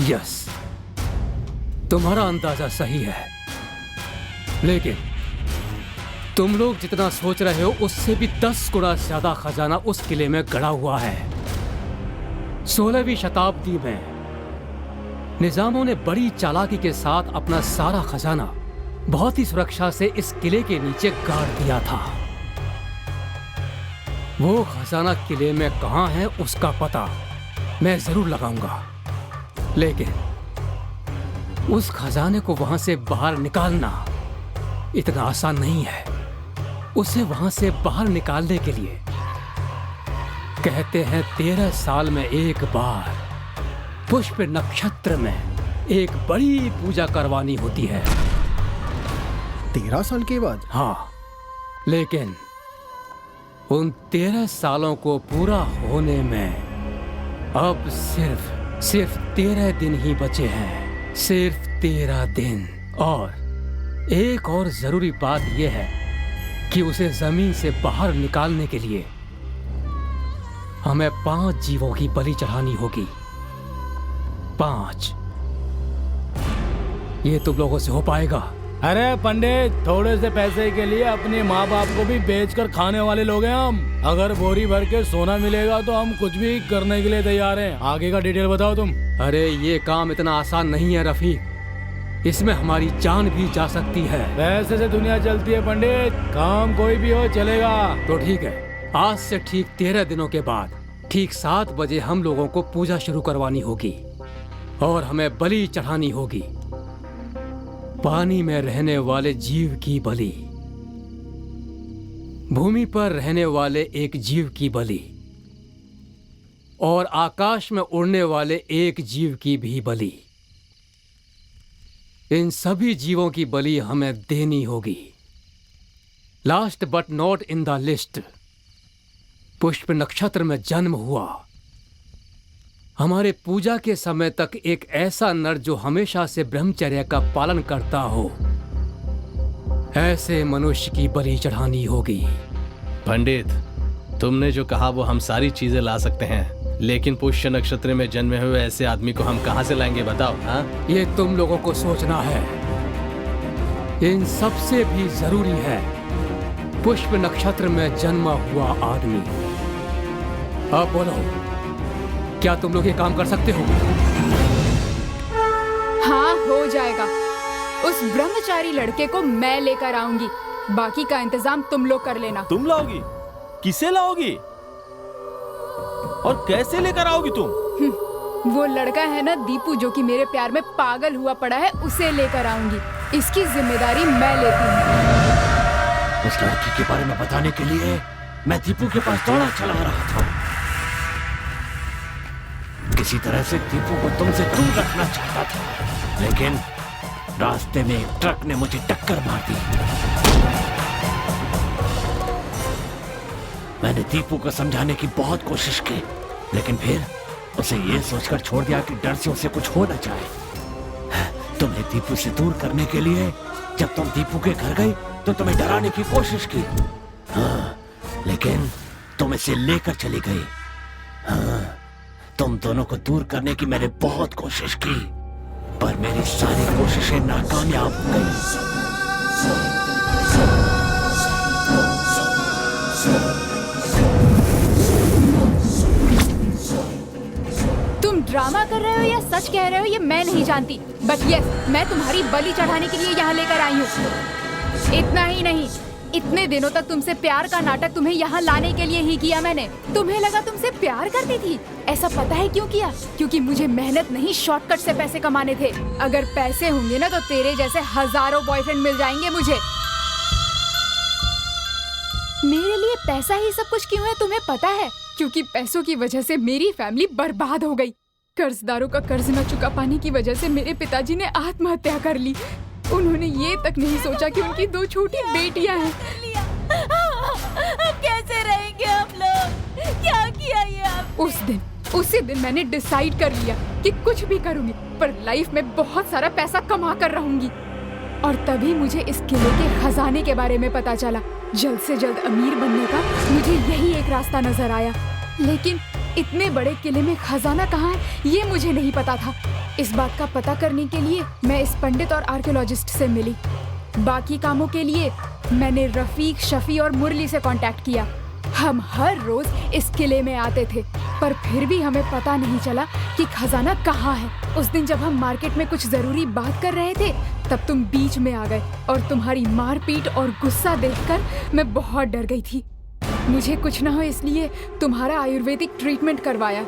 यस, तुम्हारा अंदाजा सही है, लेकिन तुम लोग जितना सोच रहे हो उससे भी 10 गुना ज्यादा खजाना उस किले में गड़ा हुआ है। 16वीं शताब्दी में निजामों ने बड़ी चालाकी के साथ अपना सारा खजाना बहुत ही सुरक्षा से इस किले के नीचे गाड़ दिया था। वो खजाना किले में कहां है उसका पता मैं जरूर लगाऊंगा, लेकिन उस खजाने को वहां से बाहर निकालना इतना आसान नहीं है। उसे वहां से बाहर निकालने के लिए कहते हैं 13 साल में एक बार पुष्प नक्षत्र में एक बड़ी पूजा करवानी होती है। 13 साल के बाद? हाँ, लेकिन उन 13 सालों को पूरा होने में अब सिर्फ 13 दिन ही बचे हैं। सिर्फ 13 दिन। और एक और जरूरी बात यह है कि उसे जमीन से बाहर निकालने के लिए हमें 5 जीवों की बलि चढ़ानी होगी। 5। ये तुम लोगों से हो पाएगा? अरे पंडित, थोड़े से पैसे के लिए अपने माँ बाप को भी बेचकर खाने वाले लोग हैं हम। अगर बोरी भर के सोना मिलेगा तो हम कुछ भी करने के लिए तैयार हैं। आगे का डिटेल बताओ तुम। अरे ये काम इतना आसान नहीं है रफीक। इसमें हमारी जान भी जा सकती है। पैसे से दुनिया चलती है पंडित, काम कोई भी हो चलेगा। तो ठीक है, आज से ठीक 13 दिनों के बाद ठीक 7 बजे हम लोगों को पूजा शुरू करवानी होगी और हमें बलि चढ़ानी होगी। पानी में रहने वाले जीव की बलि, भूमि पर रहने वाले एक जीव की बलि और आकाश में उड़ने वाले एक जीव की भी बलि। इन सभी जीवों की बलि हमें देनी होगी। Last but not in the list, पुष्प नक्षत्र में जन्म हुआ। हमारे पूजा के समय तक एक ऐसा नर जो हमेशा से ब्रह्मचर्य का पालन करता हो, ऐसे मनुष्य की बलि चढ़ानी होगी। पंडित, तुमने जो कहा वो हम सारी चीजें ला सकते हैं, लेकिन पुष्य नक्षत्र में जन्मे हुए ऐसे आदमी को हम कहाँ से लाएंगे बताओ। हाँ, ये तुम लोगों को सोचना है। इन सबसे भी जरूरी है पुष्प नक्षत्र में जन्मा हुआ आदमी। अब बोलो, क्या तुम लोग ये काम कर सकते हो? हाँ, हो जाएगा। उस ब्रह्मचारी लड़के को मैं लेकर आऊंगी, बाकी का इंतजाम तुम लोग कर लेना। तुम लाओगी? किसे लाओगी और कैसे लेकर आओगी तुम? वो लड़का है ना दीपू, जो कि मेरे प्यार में पागल हुआ पड़ा है, उसे लेकर आऊंगी। इसकी जिम्मेदारी मैं लेती हूँ। उस लड़की के बारे में बताने के लिए मैं दीपू के पास दौड़ा चला रहा था। किसी तरह से दीपू को तुमसे दूर रखना चाहता था, लेकिन रास्ते में एक ट्रक ने मुझे टक्कर मार दी। मैंने दीपू को समझाने की बहुत कोशिश की, लेकिन फिर उसे ये सोचकर छोड़ दिया कि डर से उसे कुछ हो न जाए। तुम्हें दीपू से दूर करने के लिए जब तुम दीपू के घर गई तो तुम्हें डराने की कोशिश की। हाँ, लेकिन तुम इसे लेकर चली गई। हाँ, तुम दोनों को दूर करने की मैंने बहुत कोशिश की, पर मेरी सारी कोशिशें नाकामयाब हो गई। तुम ड्रामा कर रहे हो या सच कह रहे हो ये मैं नहीं जानती, बट यस, मैं तुम्हारी बलि चढ़ाने के लिए यहाँ लेकर आई हूँ। इतना ही नहीं, इतने दिनों तक तुमसे प्यार का नाटक तुम्हें यहाँ लाने के लिए ही किया मैंने। तुम्हें लगा तुमसे प्यार करती थी। ऐसा पता है क्यों किया? क्योंकि मुझे मेहनत नहीं, शॉर्टकट से पैसे कमाने थे। अगर पैसे होंगे ना तो तेरे जैसे हजारों बॉयफ्रेंड मिल जाएंगे मुझे। मेरे लिए पैसा ही सब कुछ क्यों है तुम्हें पता है? क्योंकि पैसों की वजह से मेरी फैमिली बर्बाद हो गई। कर्जदारों का कर्ज न चुका पाने की वजह से मेरे पिताजी ने आत्महत्या कर ली। उन्होंने ये तक नहीं सोचा कि उनकी 2 छोटी बेटियां हैं। अब कैसे रहेंगे हम लोग? क्या किया ये आपने? उसी दिन मैंने डिसाइड कर लिया कि कुछ भी करूंगी, पर लाइफ में बहुत सारा पैसा कमा कर रहूंगी। और तभी मुझे इस किले के खजाने के बारे में पता चला। जल्द से जल्द अमीर बनने का मुझे यही एक रास्ता नजर आया, लेकिन इतने बड़े किले में खजाना कहाँ है ये मुझे नहीं पता था। इस बात का पता करने के लिए मैं इस पंडित और आर्कियोलॉजिस्ट से मिली। बाकी कामों के लिए मैंने रफीक, शफी और मुरली से कांटेक्ट किया। हम हर रोज इस किले में आते थे, पर फिर भी हमें पता नहीं चला कि खजाना कहाँ है। उस दिन जब हम मार्केट में कुछ जरूरी बात कर रहे थे, तब तुम बीच में आ गए और तुम्हारी मारपीट और गुस्सा देखकर मैं बहुत डर गई थी। मुझे कुछ ना हो इसलिए तुम्हारा आयुर्वेदिक ट्रीटमेंट करवाया।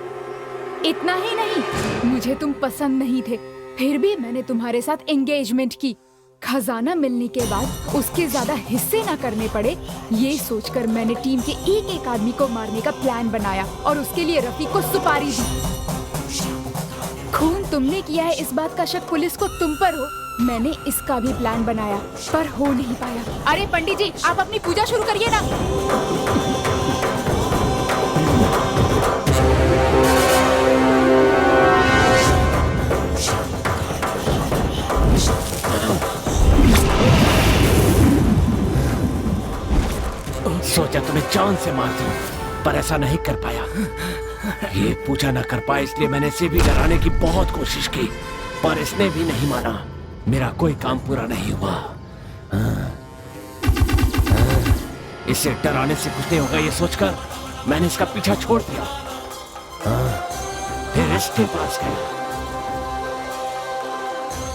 इतना ही नहीं, मुझे तुम पसंद नहीं थे, फिर भी मैंने तुम्हारे साथ एंगेजमेंट की। खजाना मिलने के बाद उसके ज्यादा हिस्से ना करने पड़े, ये सोचकर मैंने टीम के एक आदमी को मारने का प्लान बनाया और उसके लिए रफीक को सुपारी दी। खून तुमने किया है इस बात का शक पुलिस को तुम पर हो। मैंने इसका भी प्लान बनाया, पर हो नहीं पाया। अरे पंडित जी, आप अपनी पूजा शुरू करिए ना। सोचा तुम्हें जान से मार दूं, पर ऐसा नहीं कर पाया। ये पूजा न कर पाया, इसलिए मैंने इसे भी डराने की बहुत कोशिश की, पर इसने भी नहीं माना। मेरा कोई काम पूरा नहीं हुआ। इसे डराने से कुछ नहीं होगा ये सोचकर मैंने इसका पीछा छोड़ दिया। फिर इसके पास गया।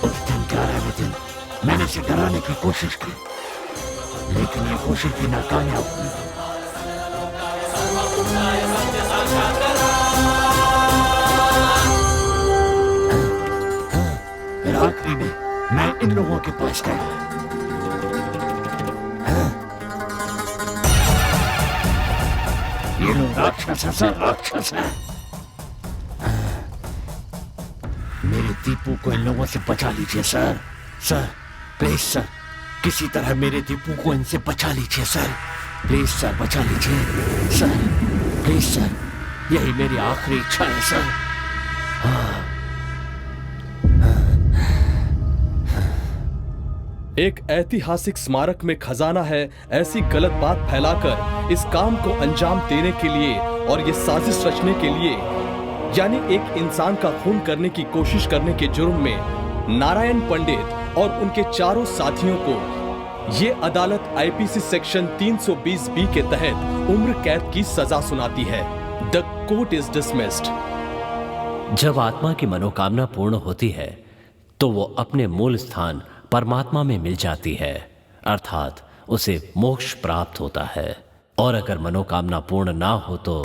उस दिन 11 बजे से डराने की कोशिश की, लेकिन ये कोशिश भी नाकामयाब हुई। आखिरी में मैं इन लोगों के पास गया। ये लोग राक्षस है सर, राक्षस है। मेरे दीपू को इन लोगों से बचा लीजिए सर। सर प्लीज सर, किसी तरह मेरे दीपू को इनसे बचा लीजिए सर। प्लीज सर बचा लीजिए सर, प्लीज सर, यही मेरी आखिरी इच्छा है सर। एक ऐतिहासिक स्मारक में खजाना है, ऐसी गलत बात फैलाकर इस काम को अंजाम देने के लिए और ये साजिश रचने के लिए, यानी एक इंसान का खून करने की कोशिश करने के जुर्म में नारायण पंडित और उनके चारों साथियों को ये अदालत आईपीसी सेक्शन 320 बी के तहत उम्र कैद की सजा सुनाती है। The court is dismissed. जब आत्मा की मनोकामना पूर्ण होती है तो वो अपने मूल स्थान परमात्मा में मिल जाती है, अर्थात उसे मोक्ष प्राप्त होता है। और अगर मनोकामना पूर्ण ना हो तो